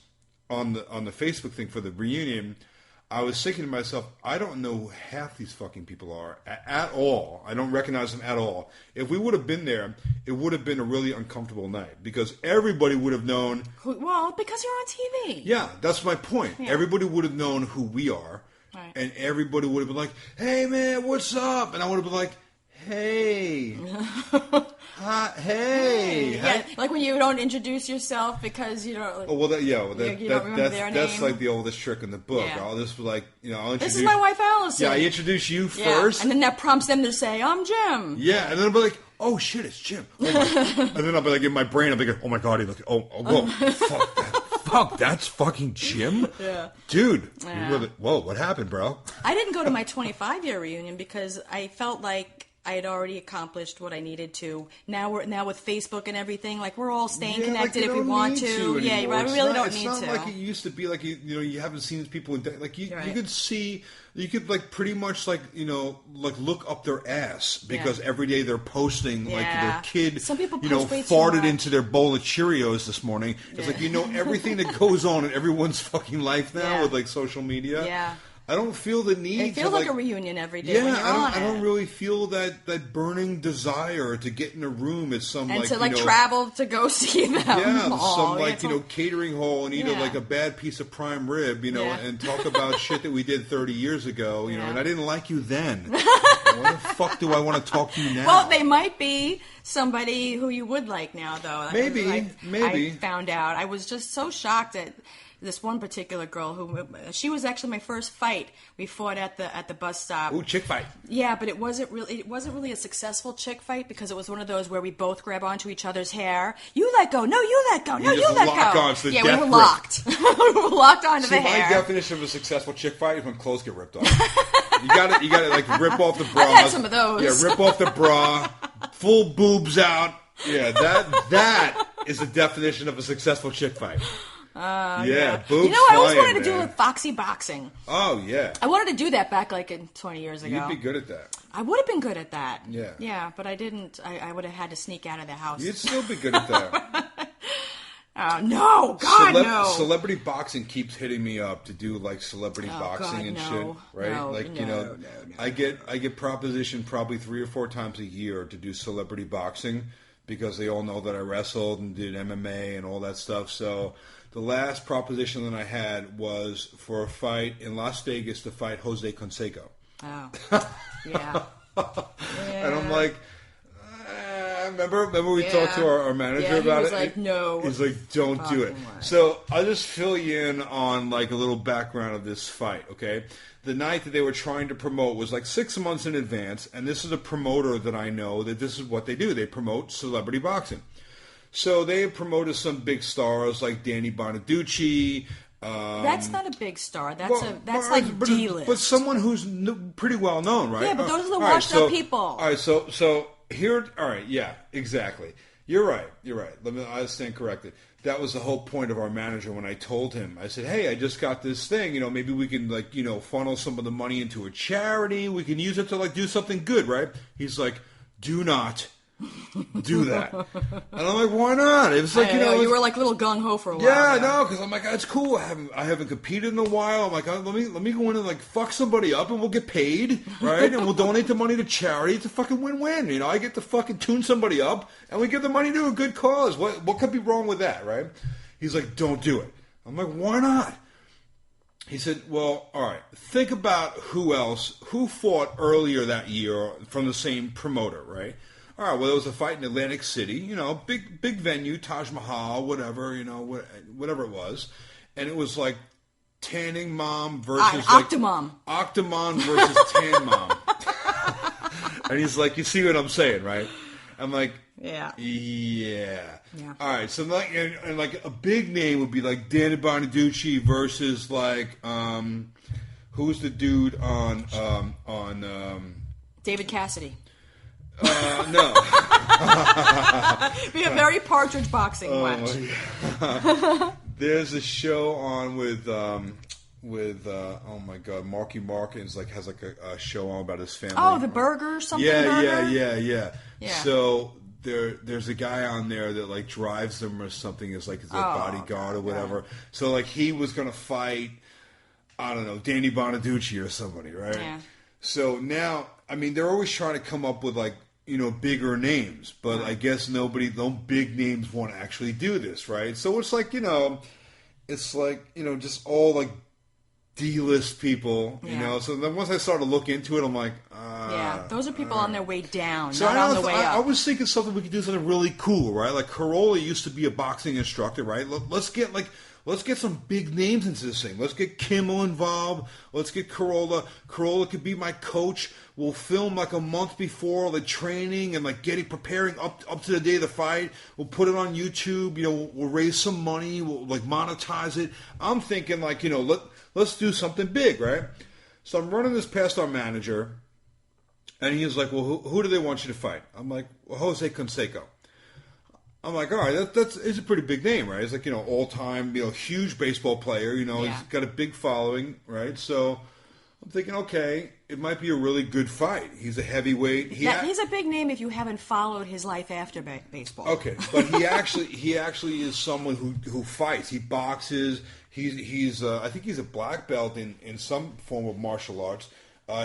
on the Facebook thing for the reunion, I was thinking to myself, I don't know who half these fucking people are at all. I don't recognize them at all. If we would have been there, it would have been a really uncomfortable night because everybody would have known. Well, because you're on TV. Yeah, that's my point. Yeah. Everybody would have known who we are. Right. And everybody would have been like, hey, man, what's up? And I would have been like, hey. Hey. Yeah, like when you don't introduce yourself because you don't. Oh, well, you don't remember their name. That's like the oldest trick in the book. Yeah. I'll just be like, I'll introduce. This is my wife, Allison. Yeah, I introduce you first. And then that prompts them to say, I'm Jim. Yeah, and then I'll be like, oh, shit, it's Jim. Oh and then I'll be like, in my brain, I'll be like, oh, my God, whoa, fuck that. Fuck, that's fucking Jim? Yeah. Dude, whoa, what happened, bro? I didn't go to my 25-year reunion because I felt like I had already accomplished what I needed to. Now with Facebook and everything, like we're all staying connected if we want to. Yeah, I really don't need to. It's not like it used to be. Like you haven't seen these people in like you could see. You could like pretty much like like look up their ass because every day they're posting like their kid. Some people post way too farted much. into their bowl of Cheerios this morning. It's like everything that goes on in everyone's fucking life now with like social media. Yeah. I don't feel the need. It feels like a reunion every day. when you're I don't really feel that burning desire to get in a room at some and to travel to go see them. Yeah, some catering hall and eat like a bad piece of prime rib, and talk about shit that we did 30 years ago, and I didn't like you then. Why the fuck do I want to talk to you now? Well, they might be somebody who you would like now, though. Maybe. I found out. I was just so shocked at this one particular girl she was actually my first fight. We fought at the bus stop. Ooh, chick fight. Yeah, but it wasn't really a successful chick fight because it was one of those where we both grab onto each other's hair. You let go. No, you let go. No, you let go. On, so we were locked. We were locked onto the hair. My definition of a successful chick fight is when clothes get ripped off. You got to like rip off the bra. I've had some of those. Yeah, rip off the bra, full boobs out. Yeah, that is the definition of a successful chick fight. Boobs I always wanted to do with foxy boxing. Oh, yeah. I wanted to do that back like 20 years ago. You'd be good at that. I would have been good at that. Yeah. Yeah, but I didn't. I would have had to sneak out of the house. You'd still be good at that. No, God, no. Celebrity boxing keeps hitting me up to do like celebrity boxing and shit, right? No. I get propositioned probably 3 or 4 times a year to do celebrity boxing because they all know that I wrestled and did MMA and all that stuff. So the last proposition that I had was for a fight in Las Vegas to fight Jose Canseco. Oh, yeah. And I'm like, remember we talked to our manager about it? He was like, no. He's like, don't do it. So I'll just fill you in on like a little background of this fight, okay? The night that they were trying to promote was like 6 months in advance, and this is a promoter that I know that this is what they do. They promote celebrity boxing. So they have promoted some big stars like Danny Bonaducci. That's not a big star. That's like D-list. But someone who's pretty well known, right? Yeah, but those are the washed up people. All right, so here, all right, yeah, exactly. You're right. I stand corrected. That was the whole point of our manager when I told him. I said, hey, I just got this thing. Maybe we can, funnel some of the money into a charity. We can use it to, do something good, right? He's like, do not do that. And I'm like, why not? It was like, you were like a little gung-ho for a while. Yeah, no, because I'm like, it's cool. I haven't competed in a while. I'm like, let me go in and fuck somebody up and we'll get paid, right? And we'll donate the money to charity. It's a fucking win-win. I get to fucking tune somebody up and we give the money to a good cause. What could be wrong with that, right? He's like, don't do it. I'm like, why not? He said, well, all right, think about who fought earlier that year from the same promoter, right? All right, well, there was a fight in Atlantic City, big venue, Taj Mahal, whatever, whatever it was. And it was like Tanning Mom versus... Octomom. Octomom versus Tan Mom. And he's like, you see what I'm saying, right? I'm like, yeah. All right, so and a big name would be like Danny Bonaducci versus who's the dude on David Cassidy. No. Be a very Partridge boxing match. There's a show on with oh my god, Marky Mark has a show on about his family. Oh, the burger something. Yeah. So there's a guy on there that drives them or something as his bodyguard or whatever. God. So he was gonna fight, I don't know, Danny Bonaducci or somebody, right? Yeah. So now, I mean, they're always trying to come up with bigger names, but I guess no big names want to actually do this, right? So it's just all D-list people, So then once I started to look into it, I'm like, those are people on their way down, so not on the way up. I was thinking something we could do something really cool, right? Like Corolla used to be a boxing instructor, right? Let's get some big names into this thing. Let's get Kimmel involved. Let's get Corolla. Corolla could be my coach. We'll film a month before the training and preparing up to the day of the fight. We'll put it on YouTube. We'll raise some money. We'll monetize it. I'm thinking let's do something big, right? So I'm running this past our manager, and he's like, well, who do they want you to fight? I'm like, well, Jose Canseco. I'm like, all right, it's a pretty big name, right? It's all-time, huge baseball player, He's got a big following, right? So I'm thinking, okay, it might be a really good fight. He's a heavyweight. He's a big name if you haven't followed his life after baseball. Okay, but he actually is someone who fights. He boxes. He's I think he's a black belt in some form of martial arts.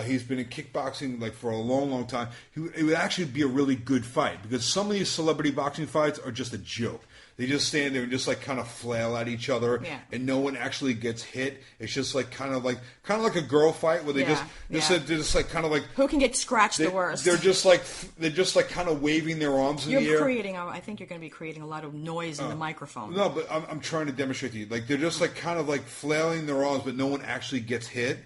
He's been in kickboxing for a long, long time. It would actually be a really good fight because some of these celebrity boxing fights are just a joke. They just stand there and just kind of flail at each other, and no one actually gets hit. It's just kind of like a girl fight where they're just kind of who can get scratched the worst. They're just kind of waving their arms in the air. I think you're going to be creating a lot of noise in the microphone. No, but I'm trying to demonstrate to you. They're just kind of flailing their arms, but no one actually gets hit.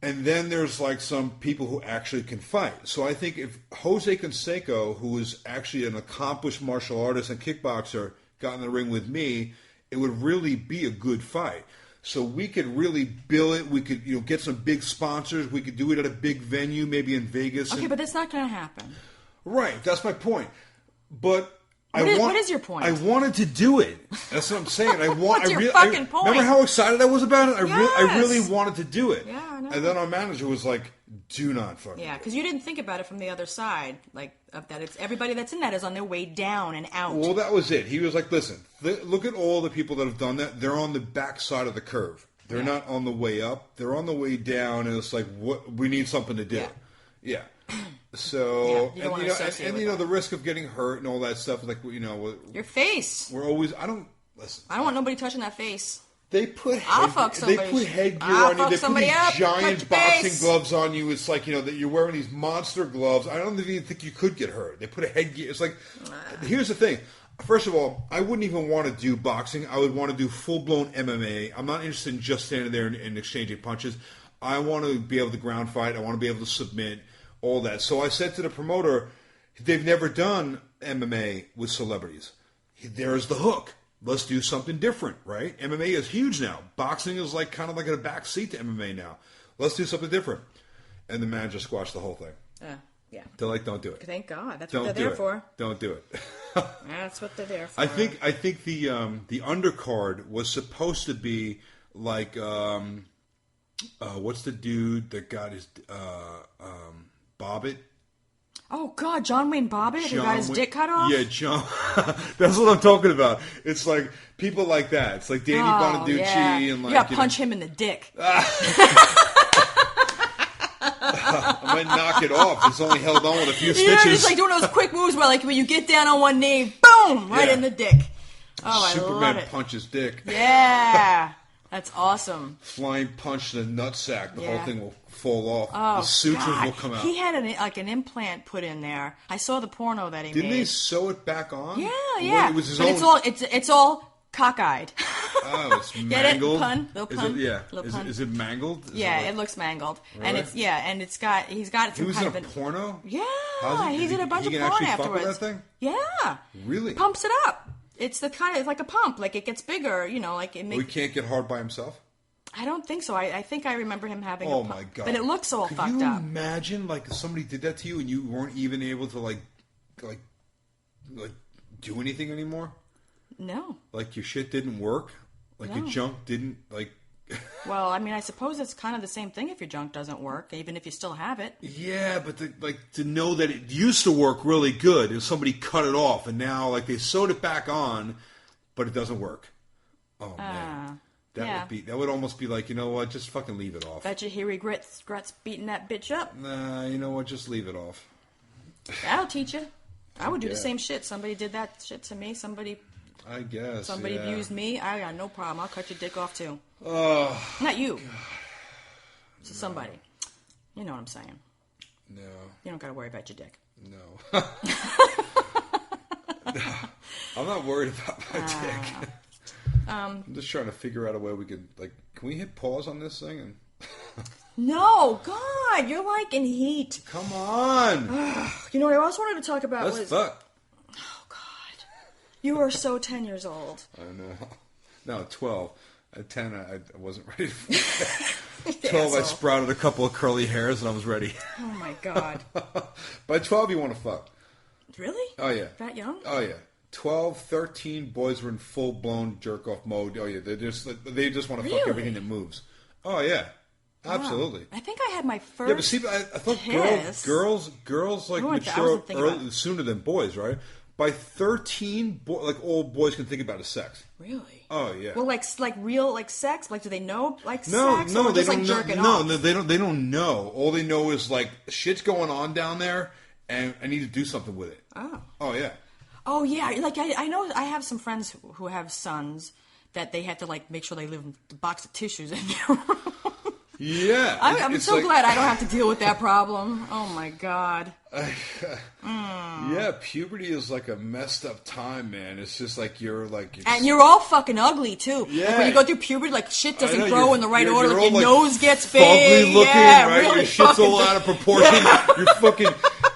And then there's some people who actually can fight. So I think if Jose Canseco, who is actually an accomplished martial artist and kickboxer, got in the ring with me, it would really be a good fight. So we could really bill it. We could get some big sponsors. We could do it at a big venue, maybe in Vegas. Okay, but that's not going to happen. Right, that's my point. But what is your point? I wanted to do it. That's what I'm saying. What's your fucking point? Remember how excited I was about it? Yes. I really wanted to do it. Yeah, I know. And then our manager was like, do not fucking. Yeah, because you didn't think about it from the other side, of that. It's everybody that's in that is on their way down and out. Well, that was it. He was like, listen, look at all the people that have done that. They're on the back side of the curve. They're not on the way up. They're on the way down, and it's what we need something to do. Yeah. So the risk of getting hurt and all that stuff, your face. We're always. I don't want nobody touching that face. They put I'll fuck somebody. They put headgear on you. They put these giant boxing face. gloves on you. It's that you're wearing these monster gloves. I don't even think you could get hurt. They put a headgear. It's here's the thing. First of all, I wouldn't even want to do boxing. I would want to do full-blown MMA. I'm not interested in just standing there and exchanging punches. I want to be able to ground fight. I want to be able to submit, all that. So I said to the promoter, they've never done MMA with celebrities. There's the hook. Let's do something different, right? MMA is huge now. Boxing is kind of in a back seat to MMA now. Let's do something different. And the manager squashed the whole thing. Yeah. They're like, don't do it. Thank God. That's what they're there for. Don't do it. That's what they're there for. I think the undercard was supposed to be like what's the dude that got his Bobbitt? Oh God, John Wayne Bobbitt, who got his dick cut off? Yeah, John. That's what I'm talking about. It's like people like that. It's like Danny Bonaducci and like you gotta punch him in the dick. I might knock it off. It's only held on with a few stitches. It's like doing those quick moves where, like, when you get down on one knee, boom, right in the dick. Oh, Superman I love it. punches dick. Yeah, that's awesome. Flying punch to the nutsack. The whole thing will fall off. Oh, the sutures will come out. He had an implant put in there. I saw the porno that he made. Didn't they sew it back on? Yeah. It was his but own... it's all cockeyed. Oh, it's mangled. Get it? Pun? Little pun? Is it mangled? It looks mangled. Really? And he's got some he was kind in of a porno? Yeah, he did a bunch of can porn actually afterwards. Fuck with that thing? Yeah. Really? Pumps it up. It's like a pump. Like it gets bigger, like it makes... He can't get hard by himself? I don't think so. I think I remember him having a pump. My God. But it looks all fucked up. Could you imagine, like, if somebody did that to you and you weren't even able to, like do anything anymore? No. Like, your shit didn't work? Like, your junk didn't, like... Well, I mean, I suppose it's kind of the same thing if your junk doesn't work, even if you still have it. Yeah, but to know that it used to work really good and somebody cut it off and now, like, they sewed it back on, but it doesn't work. Oh, man. That would almost be like, you know what, just fucking leave it off. Bet you he regrets beating that bitch up. Nah, you know what, just leave it off. That'll teach you. I would do the same shit. Somebody did that shit to me. I guess. Somebody abused me. I got no problem. I'll cut your dick off too. Oh, not you. So somebody. You know what I'm saying? No. You don't got to worry about your dick. No. I'm not worried about my dick. I'm just trying to figure out a way we could, like, can we hit pause on this thing? And No, God, you're like in heat. Come on. You know what I also wanted to talk about Let's fuck. Oh, God. You are so 10 years old. I know. No, 12. At 10, I wasn't ready for that. 12, I sprouted a couple of curly hairs and I was ready. Oh, my God. By 12, you want to fuck. Really? Oh, yeah. That young? Oh, yeah. 12, 13, boys were in full-blown jerk-off mode. Oh, yeah. They just want to fuck everything that moves. Oh, yeah. Absolutely. Wow. I think I had my first Yeah, but see, I thought girls like mature sooner than boys, right? By 13, all boys can think about is sex. Really? Oh yeah. Well, like real sex. Like, do they know sex? No, or they just, don't jerking know. off? No, they don't know. All they know is like shit's going on down there, and I need to do something with it. Oh yeah. Oh yeah. Like I know I have some friends who have sons that they have to like make sure they leave a box of tissues in their room. Yeah. I'm so glad I don't have to deal with that problem. Oh, my God. Yeah, puberty is like a messed up time, man. It's just like and you're all fucking ugly, too. Yeah. Like when you go through puberty, like shit doesn't grow in the right order. You're Like your nose gets big. Fugly looking, right? Really your shit's all out of proportion. Yeah.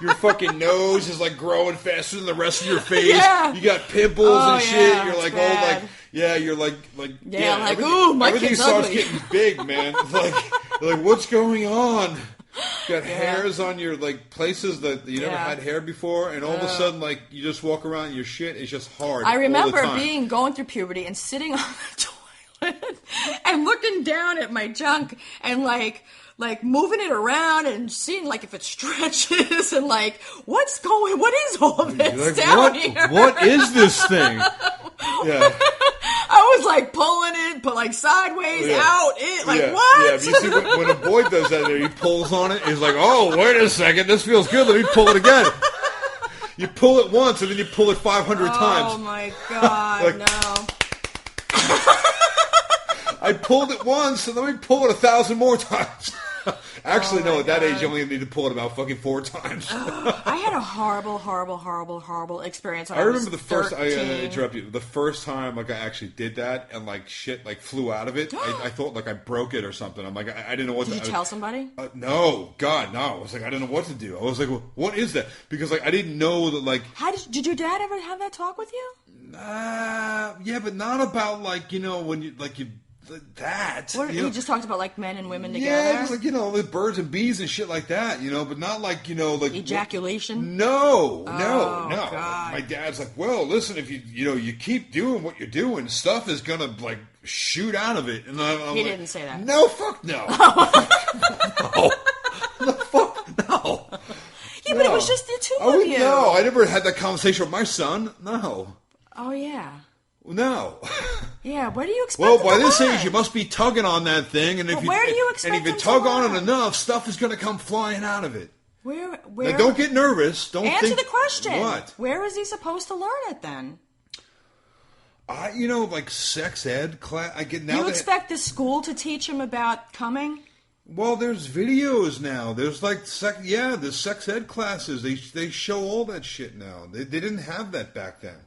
Your fucking nose is like growing faster than the rest of your face. Yeah. You got pimples and shit. You're like all like... Yeah, you're like ooh, my everything kid's starts ugly. getting big, man. Like what's going on? You got hairs on your like places that you never had hair before, and all of a sudden, like you just walk around, and your shit is just hard. I remember all the time. going through puberty and sitting on the toilet and looking down at my junk and like moving it around and seeing like if it stretches and like what is all this down here? What is this thing? Yeah. I was like pulling it, but like sideways, out, what? Yeah, you see when a boy does that, he pulls on it. He's like, "Oh, wait a second, this feels good. Let me pull it again." You pull it once, and then you pull it 500 times. Oh my God, no! I pulled it once, and let me pull it 1,000 more times. Actually, no. At that age, you only need to pull it about fucking 4 times. I had a horrible experience. I remember the first. 13. I interrupt you. The first time, like I actually did that, and like shit, like flew out of it. I thought like I broke it or something. I'm like, I didn't know what. Did you tell somebody? No, God, no. I was like, I didn't know what to do. I was like, well, what is that? Because like I didn't know that. Like, did your dad ever have that talk with you? Yeah, but not about like when you like you. that. You just talked about like men and women together. Yeah, like with birds and bees and shit like that. But not like like ejaculation. No. God. My dad's like, well, listen, if you keep doing what you're doing, stuff is gonna like shoot out of it. And I'm he like, didn't say that. No, fuck no. No. The fuck no. Yeah, but it was just the two of you. No, I never had that conversation with my son. No. Oh yeah. No. Yeah, where do you expect? Well, by this age, you must be tugging on that thing, and if where do you expect? And if you tug on it enough, stuff is going to come flying out of it. Where? Now, don't get nervous. Don't answer think, the question. What? Where is he supposed to learn it then? Like sex ed class. I get now. You expect the school to teach him about coming? Well, there's videos now. There's like there's sex ed classes. They show all that shit now. They didn't have that back then.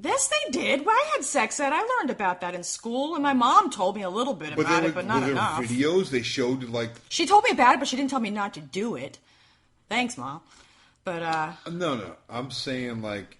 Yes, they did. When I had sex ed, I learned about that in school, and my mom told me a little bit about it, but not enough. Were there videos they showed like? She told me about it, but she didn't tell me not to do it. Thanks, Mom. But no. I'm saying like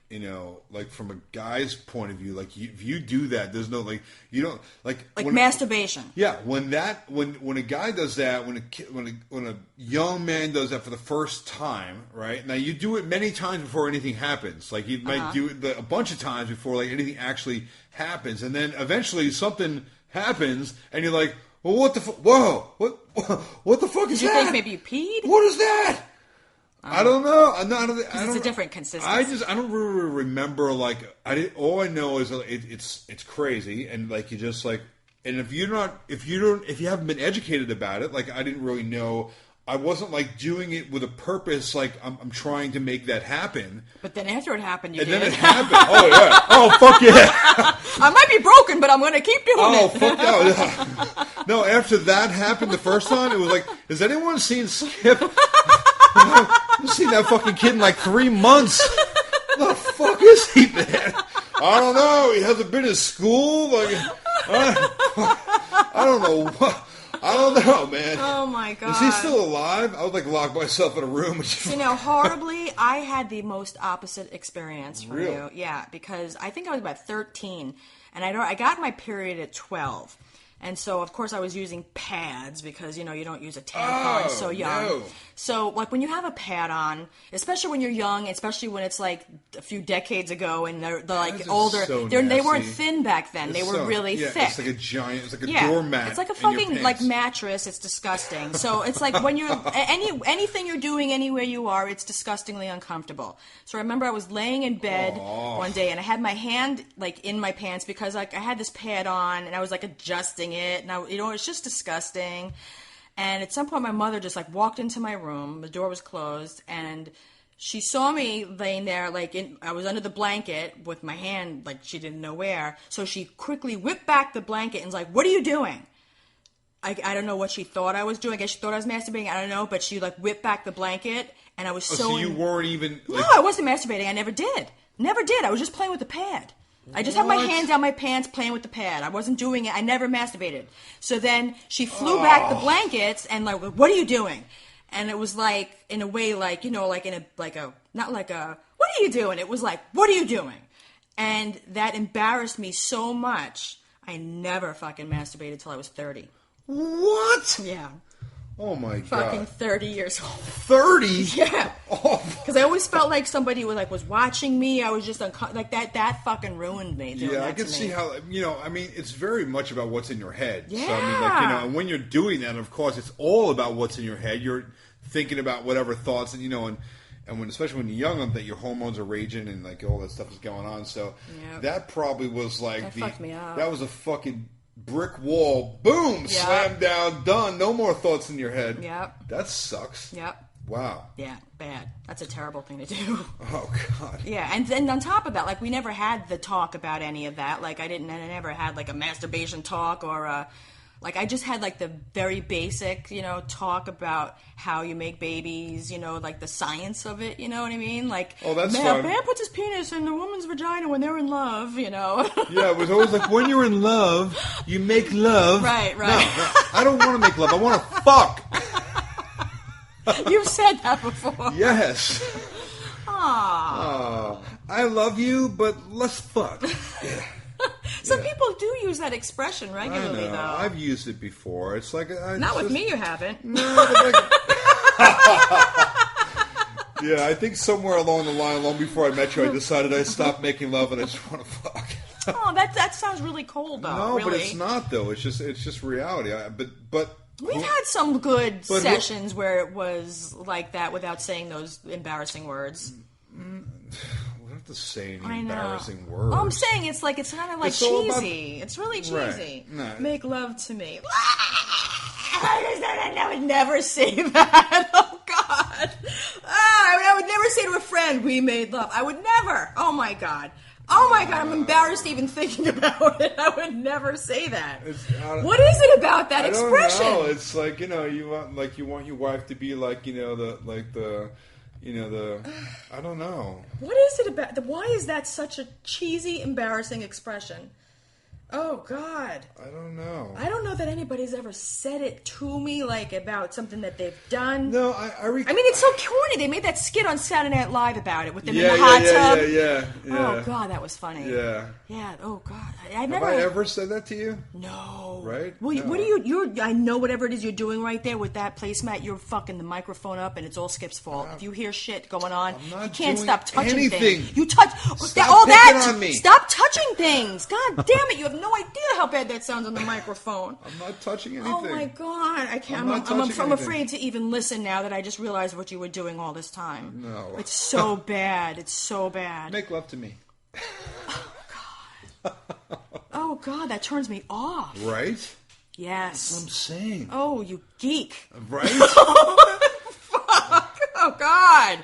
like from a guy's point of view, like if you do that, there's no you don't like masturbation. Yeah, when a guy does that, when a young man does that for the first time, right? Now you do it many times before anything happens. Like you might do it a bunch of times before like anything actually happens, and then eventually something happens, and you're like, well, what the whoa, what the fuck is that? Did you think maybe you peed? What is that? I don't know. It's a different consistency. I don't really remember. All I know is it's crazy, and like you just like, and if you haven't been educated about it, like I didn't really know. I wasn't like doing it with a purpose. Like I'm trying to make that happen. But then after it happened, you did. And then it happened. Oh yeah. Oh fuck yeah. I might be broken, but I'm going to keep doing it. Oh fuck no. No, after that happened the first time, it was like, has anyone seen Skip? I've seen that fucking kid in like 3 months. The fuck is he, man? I don't know. He hasn't been to school. Like, I don't know what. I don't know, man. Oh my god. Is he still alive? I would like lock myself in a room. Horribly, I had the most opposite experience from really? You. Yeah, because I think I was about 13, and I got my period at 12. And so, of course, I was using pads because, you don't use a tampon so young. No. So, like, when you have a pad on, especially when you're young, especially when it's, like, a few decades ago and they're like, older. So they weren't thin back then. They were really thick. It's like a giant, it's like a doormat. It's like a fucking, like, mattress. It's disgusting. So, it's like when you're, anything you're doing anywhere you are, it's disgustingly uncomfortable. So, I remember I was laying in bed one day and I had my hand, like, in my pants because, like, I had this pad on and I was, like, adjusting it, and it's just disgusting. And at some point, my mother just like walked into my room. The door was closed, and she saw me laying there, like I was under the blanket with my hand, like she didn't know where. So she quickly whipped back the blanket and was like, "What are you doing?" I don't know what she thought I was doing. I guess she thought I was masturbating. I don't know, but she like whipped back the blanket, and I was so you weren't even. Like... No, I wasn't masturbating. I never did. Never did. I was just playing with the pad. I just had my hand down my pants playing with the pad. I wasn't doing it. I never masturbated. So then she flew back the blankets and like, what are you doing? And it was like, in a way, like, like in a, not like a, what are you doing? It was like, what are you doing? And that embarrassed me so much. I never fucking masturbated till I was 30. What? Yeah. Oh my god! Fucking 30 years old. 30? Yeah. Because I always felt like somebody was watching me. I was just like that. That fucking ruined me. Yeah, I can see how I mean, it's very much about what's in your head. Yeah. So I mean, like and when you're doing that, of course, it's all about what's in your head. You're thinking about whatever thoughts, and and when especially when you're young, that your hormones are raging and like all that stuff is going on. So that probably was like that fucked me up. That was a fucking brick wall, boom, slam down, done. No more thoughts in your head. Yep. That sucks. Yep. Wow. Yeah, bad. That's a terrible thing to do. Oh god. Yeah, and then on top of that, like we never had the talk about any of that. Like I never had like a masturbation talk or like I just had like the very basic, talk about how you make babies, like the science of it, you know what I mean? Like, that's man, fun. A man puts his penis in a woman's vagina when they're in love, Yeah, it was always like when you're in love, you make love. Right. No, I don't want to make love. I want to fuck. You've said that before. Yes. Aww. I love you, but let's fuck. Yeah. Some people do use that expression regularly, though. I've used it before. It's like not with me, you haven't. No, but like, yeah, I think somewhere along the line, long before I met you, I decided I stopped making love and I just want to fuck. Oh, that sounds really cold, though. No, really. but it's not, though. It's just reality. But we've had some good sessions where it was like that without saying those embarrassing words. We don't have to say any embarrassing words. Oh, I'm saying it's kind of like cheesy. It's really cheesy. Right. No. Make love to me. I would never say that. Oh, God. I would never say to a friend, we made love. I would never. Oh, my God. I'm embarrassed even thinking about it. I would never say that. What is it about that expression? I don't know. It's like, you want your wife to be like, I don't know. What is it about? Why is that such a cheesy, embarrassing expression? Oh, God. I don't know. I don't know that anybody's ever said it to me, like, about something that they've done. No, I mean, it's so corny. They made that skit on Saturday Night Live about it with them in the hot tub. Yeah. Oh, God, that was funny. Yeah. Yeah, oh, God. Have I ever said that to you? No. Right? Well, no. What are I know whatever it is you're doing right there with that placemat, you're fucking the microphone up and it's all Skip's fault. If you hear shit going on, you can't stop touching anything. things. You touch... Stop picking on me. Stop touching things. God damn it, you have no idea how bad that sounds on the microphone. I'm not touching anything. Oh, my God. I can't. I'm afraid to even listen now that I just realized what you were doing all this time. No. It's so bad. It's so bad. Make love to me. Oh, God, that turns me off. Right? Yes. That's what I'm saying. Oh, you geek. Right? Fuck. Oh, God.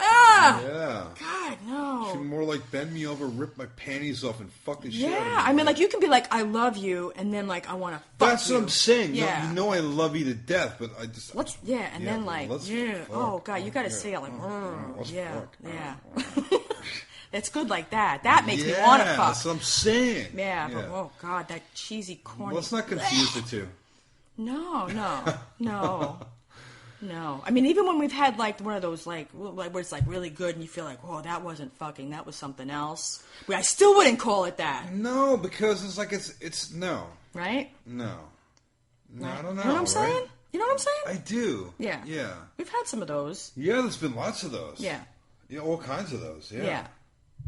Ah. Yeah. God, no. Should more like bend me over, rip my panties off, and fuck the shit out of me. Yeah, I mean, like, you can be like, I love you, and then, like, I want to fuck That's you. what I'm saying. Yeah. You know I love you to death, but I just... then, like, yeah. Fuck. Oh, God, you got to say it like, let's yeah, fuck. yeah. It's good like that. That makes me want to fuck. That's what I'm saying. Yeah, but, oh, God, that cheesy, corny... Let's not confuse the two. No. No. I mean, even when we've had, like, one of those, like where it's, like, really good and you feel like, oh, that wasn't fucking, that was something else. But I still wouldn't call it that. No, because it's like, it's no. Right? No. No, right. I don't know. You know what I'm saying? You know what I'm saying? I do. Yeah. Yeah. We've had some of those. Yeah, there's been lots of those. Yeah. Yeah, all kinds of those. Yeah. Yeah.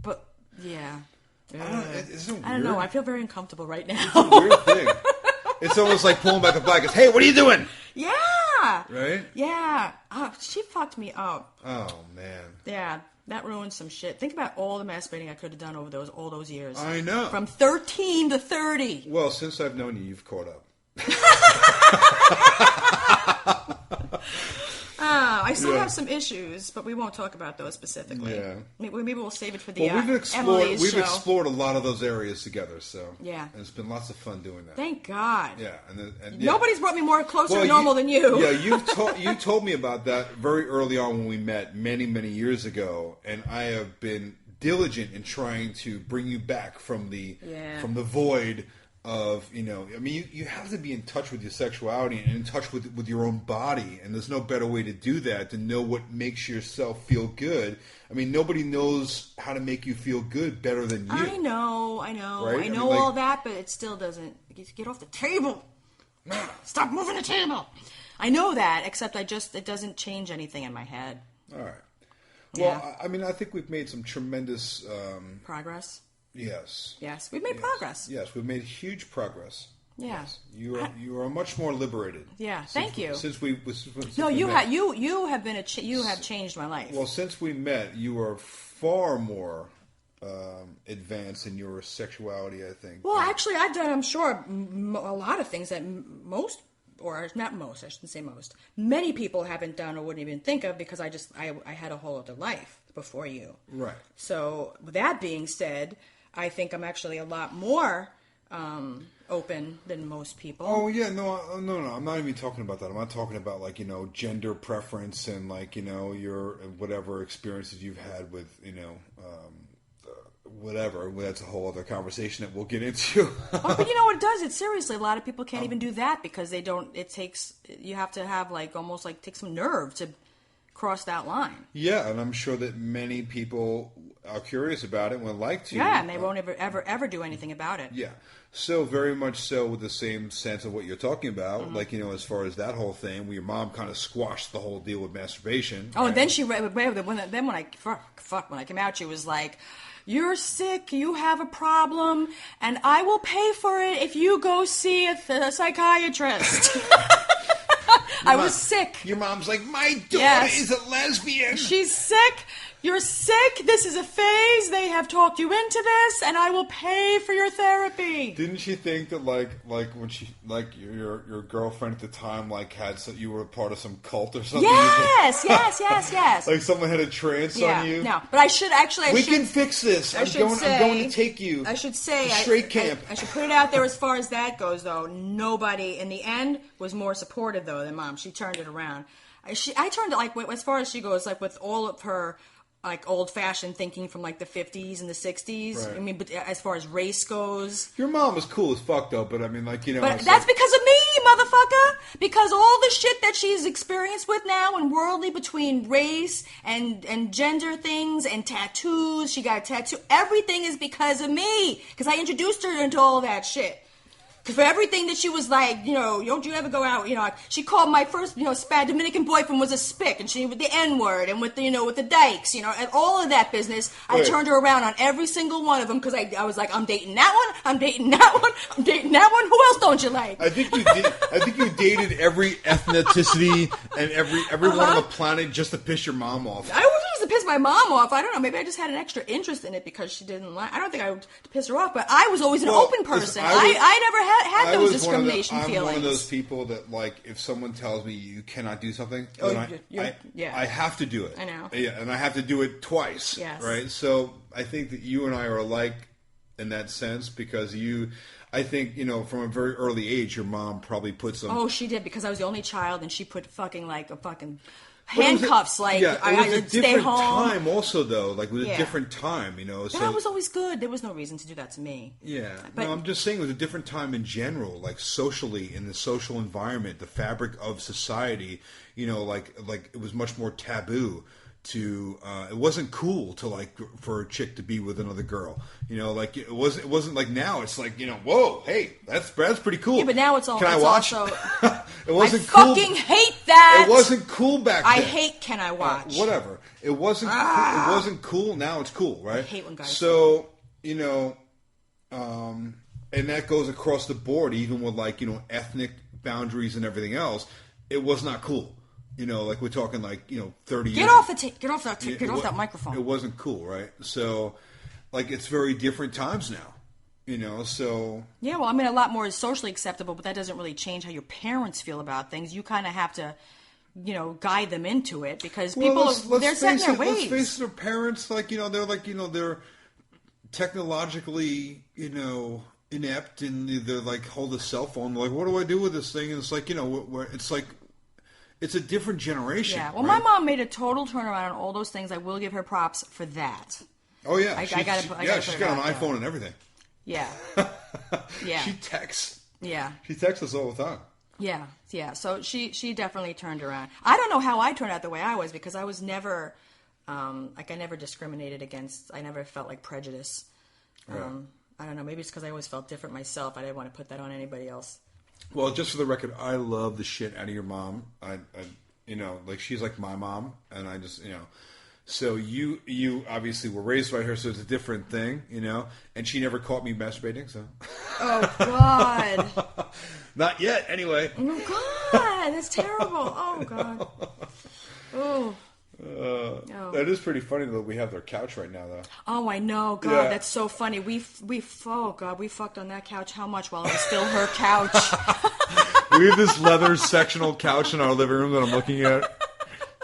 But, yeah. Isn't it weird? I don't know. I feel very uncomfortable right now. It's a weird thing. It's almost like pulling back the blankets. Hey, what are you doing? Yeah. Right? Yeah. Oh, she fucked me up. Oh, man. Yeah. That ruined some shit. Think about all the masturbating I could have done over all those years. I know. From 13 to 30. Well, since I've known you, you've caught up. I still have some issues, but we won't talk about those specifically. Yeah. Maybe we'll save it for the we've Emily's show. explored a lot of those areas together, so yeah, and it's been lots of fun doing that. Thank God. Yeah, and nobody's brought me more closer to normal than you. Yeah, you told me about that very early on when we met many years ago, and I have been diligent in trying to bring you back from the void of, I mean, you have to be in touch with your sexuality and in touch with your own body, and there's no better way to do that, to know what makes yourself feel good. I mean, nobody knows how to make you feel good better than you. I know. Right? I know all that, but it still doesn't. Get off the table. Stop moving the table. I know that, except it doesn't change anything in my head. All right. Well, I mean, I think we've made some tremendous... progress? Yes. Yes, we've made progress. Yes, we've made huge progress. Yeah. Yes. You are much more liberated. Yeah, thank you. Since we met. You have been you have changed my life. Well, since we met, you are far more advanced in your sexuality, I think. Well, actually, I've done, I'm sure, a lot of things that most, or not most, I shouldn't say most, many people haven't done or wouldn't even think of, because I had a whole other life before you. Right. So, with that being said, I think I'm actually a lot more open than most people. Oh yeah, no, I'm not even talking about that. I'm not talking about, like, gender preference and, like, your whatever experiences you've had with, whatever. That's a whole other conversation that we'll get into. But what it does? It seriously, a lot of people can't even do that, because they don't. You have to have, like, almost like take some nerve to cross that line. Yeah, and I'm sure that many people are curious about it and would like to. Yeah, and they won't ever do anything about it. Yeah. So very much so with the same sense of what you're talking about, like, as far as that whole thing, where your mom kind of squashed the whole deal with masturbation. Oh, right? And then when I came out, she was like, "You're sick, you have a problem, and I will pay for it if you go see a psychiatrist." I was sick. Your mom's like, "My daughter is a lesbian. She's sick. You're sick. This is a phase. They have talked you into this, and I will pay for your therapy." Didn't she think that like when she your girlfriend at the time you were a part of some cult or something? Yes. Like someone had a trance on you. No, but I should actually. We can fix this. I'm going to take you. I should say straight camp. I should put it out there as far as that goes, though. Nobody in the end was more supportive though than Mom. She turned it around. I turned it as far as she goes, with all of her old-fashioned thinking from the 50s and the 60s. Right. I mean, but as far as race goes, your mom was cool as fuck though. But I mean, But that's because of me, motherfucker. Because all the shit that she's experienced with now and worldly between race and gender things and tattoos. She got a tattoo. Everything is because of me. Because I introduced her into all that shit. Because for everything that she was like, don't you ever go out, she called my first, Dominican boyfriend was a spick, and she with the N-word, and with the dykes, and all of that business. I turned her around on every single one of them, because I was like, I'm dating that one, I'm dating that one, I'm dating that one, who else don't you like? I think you dated every ethnicity and everyone on the planet just to piss your mom off. I wasn't just to piss my mom off. I don't know, maybe I just had an extra interest in it because she didn't like, I don't think I would piss her off, but I was always an open person. I never had those discrimination feelings. I'm one of those people that, if someone tells me you cannot do something, I have to do it. I know. Yeah, and I have to do it twice. Yes. Right? So I think that you and I are alike in that sense because I think, from a very early age, your mom probably put some... Oh, she did, because I was the only child, and she put handcuffs, I would stay home. Time also, though, it was a different time, So that was always good. There was no reason to do that to me. Yeah, but I'm just saying it was a different time in general, socially, in the social environment, the fabric of society, it was much more taboo to it wasn't cool to for a chick to be with another girl, it wasn't like now. It's whoa, hey, that's pretty cool. Yeah, but now it's all. Can I watch? Also, it wasn't I cool. fucking hate that. It wasn't cool back then. I hate. Can I watch? Whatever. It wasn't. It wasn't cool. Now it's cool, right? I hate when guys. So and that goes across the board, even with ethnic boundaries and everything else. It was not cool. We're talking 30 years. Get off that microphone. It wasn't cool, right? So, it's very different times now, so... Yeah, well, I mean, a lot more is socially acceptable, but that doesn't really change how your parents feel about things. You kind of have to, guide them into it, because people, they're set in their ways. Let's face it, their parents, they're technologically, inept, and they're hold a cell phone, what do I do with this thing? And it's it's a different generation. Yeah. Well, right? my mom made a total turnaround on all those things. I will give her props for that. Oh yeah, she's got an iPhone and everything. Yeah. Yeah. She texts. Yeah. She texts us all the time. Yeah. Yeah. So she definitely turned around. I don't know how I turned out the way I was, because I was never I never discriminated against. I never felt like prejudice. Right. I don't know. Maybe it's because I always felt different myself. I didn't want to put that on anybody else. Well, just for the record, I love the shit out of your mom. I she's like my mom, and I just, So you obviously were raised by her, so it's a different thing, And she never caught me masturbating, so. Oh God. Not yet, anyway. Oh God, that's terrible. Oh God. Oh. That is pretty funny though. We have their couch right now, though. Oh, I know. God, that's so funny. We fucked on that couch. How much? While it was still her couch. We have this leather sectional couch in our living room that I'm looking at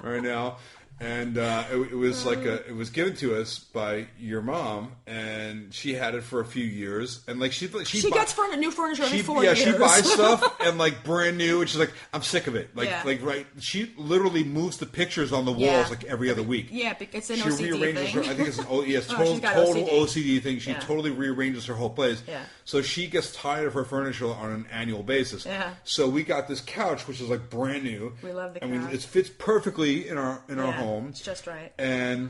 right now. And it was it was given to us by your mom, and she had it for a few years. And she gets new furniture every 4 years. Yeah, she buys stuff and brand new, and she's like, I'm sick of it. Right. She literally moves the pictures on the walls every other week. Yeah, it's an she OCD rearranges thing. I think it's an total OCD thing. She totally rearranges her whole place. Yeah. So she gets tired of her furniture on an annual basis. Yeah. So we got this couch, which is brand new. We love the couch. I mean, it fits perfectly in our home. It's just right. And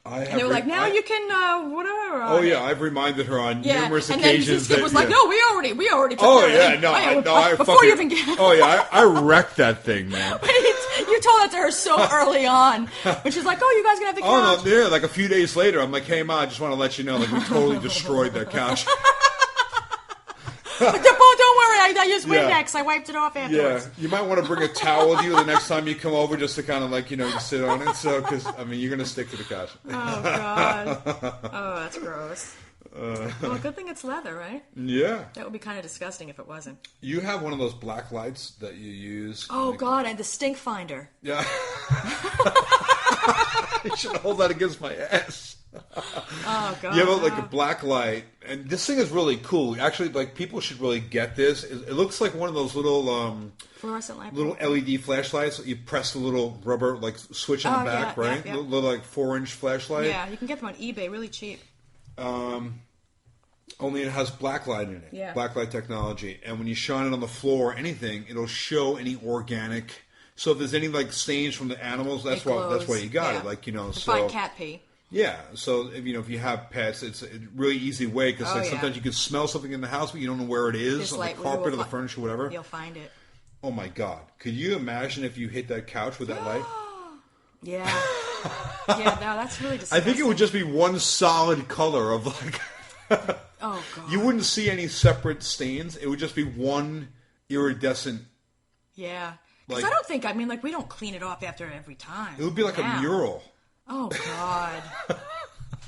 And they were like, now you can, whatever. I've reminded her on numerous occasions. And then Skip was like, no, we already took before you even get I wrecked that thing, man. You told that to her so early on. When she's like, you guys going to have the couch. Oh, no, yeah, like a few days later, I'm like, hey, Ma, I just want to let you know, like, we totally destroyed that couch. But don't worry, I used Windex. I wiped it off afterwards. Yeah, you might want to bring a towel with you the next time you come over, just to kind of like sit on it. So, because you're gonna stick to the couch. Oh God. Oh, that's gross. Well, good thing it's leather, right? Yeah. That would be kind of disgusting if it wasn't. You have one of those black lights that you use. Oh God, and the stink finder. Yeah. You should hold that against my ass. Oh God! You have like a black light, and this thing is really cool. Actually, like people should really get this. It looks like one of those little fluorescent light, little LED flashlights. You press the little rubber like switch in the back, right? Yeah. Little like 4-inch flashlight. Yeah, you can get them on eBay, really cheap. Only it has black light in it. Yeah. Black light technology, and when you shine it on the floor or anything, it'll show any organic. So if there's any like stains from the animals, that's why you got it. Like find cat pee. Yeah, so if you have pets, it's a really easy way because sometimes you can smell something in the house, but you don't know where it is on the carpet or the furniture, whatever. You'll find it. Oh my God! Could you imagine if you hit that couch with that light? Yeah, no, that's really disgusting. I think it would just be one solid color of like. Oh God! You wouldn't see any separate stains. It would just be one iridescent. Yeah, because I don't think. We don't clean it off after every time. It would be like a mural. Oh God!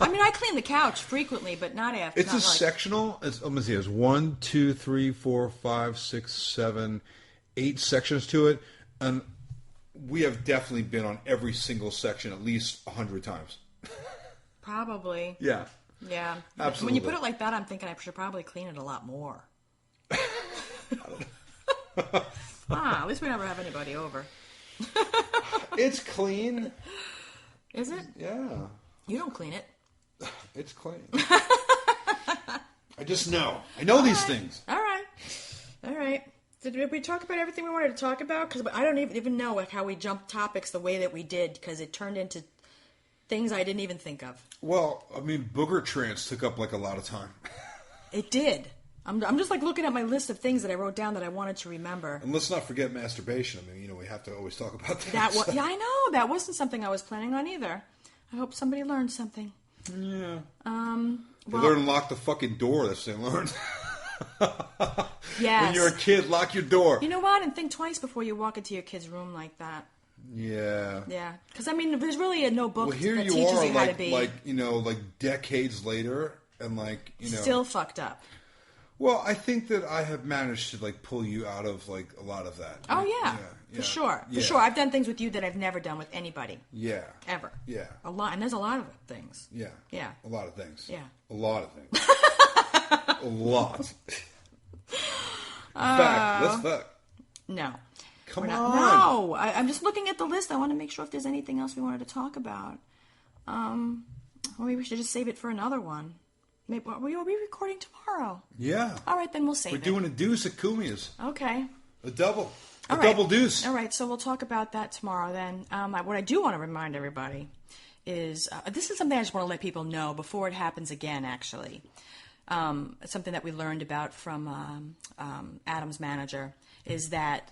I clean the couch frequently, but not after. It's sectional. Let me see. There's 1, 2, 3, 4, 5, 6, 7, 8 sections to it, and we have definitely been on every single section at least 100 times. Probably. Yeah. Yeah. Absolutely. When you put it like that, I'm thinking I should probably clean it a lot more. At least we never have anybody over. It's clean. Is it? Yeah. You don't clean it. It's clean. I just know. I know these things. All right. Did we talk about everything we wanted to talk about? Because I don't even know how we jumped topics the way that we did, because it turned into things I didn't even think of. Well, Booger Trance took up like a lot of time. It did. I'm just like looking at my list of things that I wrote down that I wanted to remember. And let's not forget masturbation. we have to always talk about that. Yeah, I know. That wasn't something I was planning on either. I hope somebody learned something. Yeah. They learn to lock the fucking door. That's what they learned. Yes. When you're a kid, lock your door. You know what? And think twice before you walk into your kid's room like that. Yeah. Yeah. Because, there's really no book that here teaches you are, how to be. like decades later, and still fucked up. Well, I think that I have managed to pull you out of a lot of that. Oh yeah. For sure. I've done things with you that I've never done with anybody. Yeah. Ever. Yeah. A lot, and there's a lot of things. Yeah. Yeah. A lot of things. Yeah. A lot of things. A lot. Fact. Let's fuck. No. Come on. No. I'm just looking at the list. I want to make sure if there's anything else we wanted to talk about. Maybe we should just save it for another one. Maybe are we recording tomorrow? Yeah. All right, then we'll save it. We're doing a deuce at Kumia's. Okay. A double. All a right. double deuce. All right, so we'll talk about that tomorrow then. What I do want to remind everybody is, this is something I just want to let people know before it happens again, actually. It's something that we learned about from Adam's manager, is that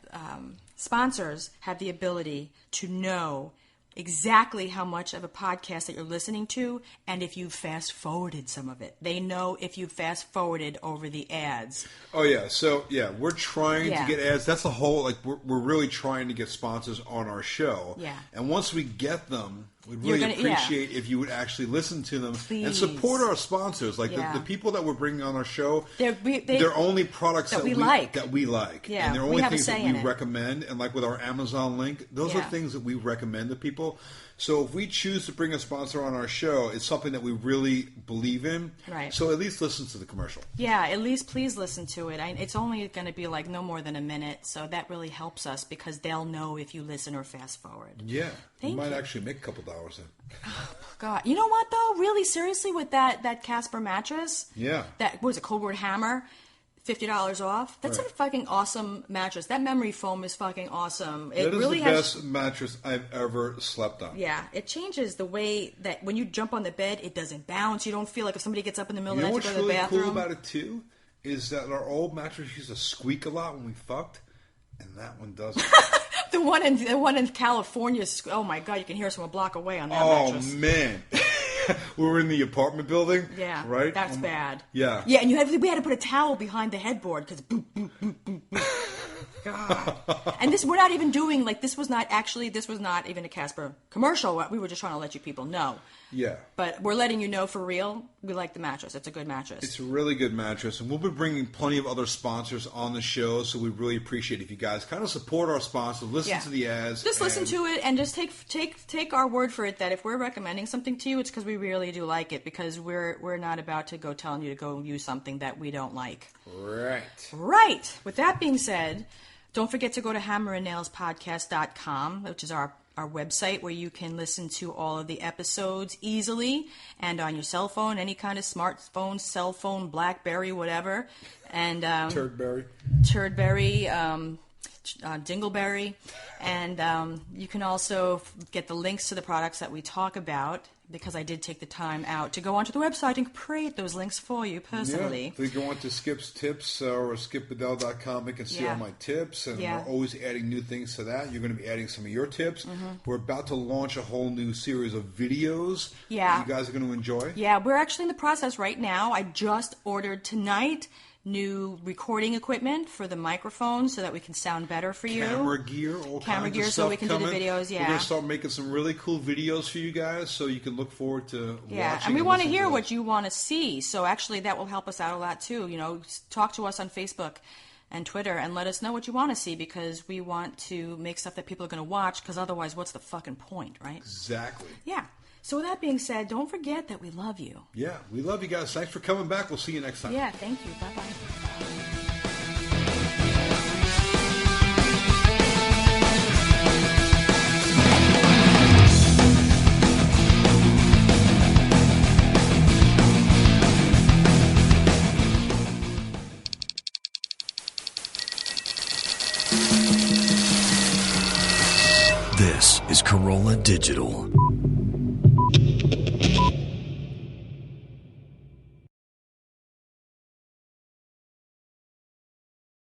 sponsors have the ability to know exactly how much of a podcast that you're listening to, and if you fast forwarded some of it. They know if you fast forwarded over the ads. Oh yeah, so we're trying to get ads. That's the whole we're really trying to get sponsors on our show. Yeah. And once we get them, we'd really appreciate if you would actually listen to them and support our sponsors. The people that we're bringing on our show, they're only products that we like. Yeah, and they're only things that we recommend. And with our Amazon link, those are things that we recommend to people. So if we choose to bring a sponsor on our show, it's something that we really believe in. Right. So at least listen to the commercial. Yeah, at least please listen to it. It's only going to be no more than a minute, so that really helps us because they'll know if you listen or fast forward. Yeah. Thank you might you. actually make a couple dollars then. Oh, God. You know what, though? Really, seriously, with that Casper mattress? Yeah. That, what was it, Cold Word Hammer? $50 off. That's a fucking awesome mattress. That memory foam is fucking awesome. That is really the best mattress I've ever slept on. Yeah, it changes the way that when you jump on the bed, it doesn't bounce. You don't feel like if somebody gets up in the middle of the night to go to the bathroom. What's really cool about it too is that our old mattress used to squeak a lot when we fucked, and that one doesn't. the one in California. Oh my god, you can hear us from a block away on that mattress. Oh man. We were in the apartment building. Yeah, right. That's bad. Yeah, yeah, and we had to put a towel behind the headboard because boop boop boop boop boop. God. And we're not even doing this was not even a Casper commercial. We were just trying to let you people know. Yeah. But we're letting you know for real. We like the mattress. It's a good mattress. It's a really good mattress, and we'll be bringing plenty of other sponsors on the show. So we really appreciate if you guys kind of support our sponsors, listen to the ads, just listen to it, and just take our word for it that if we're recommending something to you, it's because we really do like it. Because we're not about to go telling you to go use something that we don't like. Right. With that being said, don't forget to go to hammerandnailspodcast.com, which is our website where you can listen to all of the episodes easily and on your cell phone, any kind of smartphone, cell phone, BlackBerry, whatever. And Turdberry, Dingleberry. And you can also get the links to the products that we talk about, because I did take the time out to go onto the website and create those links for you personally. Yeah, if you go on to Skip's Tips or skipbedell.com, you can see all my tips, and we're always adding new things to that. You're going to be adding some of your tips. Mm-hmm. We're about to launch a whole new series of videos that you guys are going to enjoy. Yeah, we're actually in the process right now. I just ordered tonight new recording equipment for the microphone so that we can sound better for you. Camera gear, so we can do the videos. We're going to start making some really cool videos for you guys, so you can look forward to watching. And we want to hear what you want to see. So actually, that will help us out a lot too. Talk to us on Facebook and Twitter and let us know what you want to see, because we want to make stuff that people are going to watch. Because otherwise, what's the fucking point, right? Exactly. Yeah. So with that being said, don't forget that we love you. Yeah, we love you guys. Thanks for coming back. We'll see you next time. Yeah, thank you. Bye-bye. This is Corolla Digital.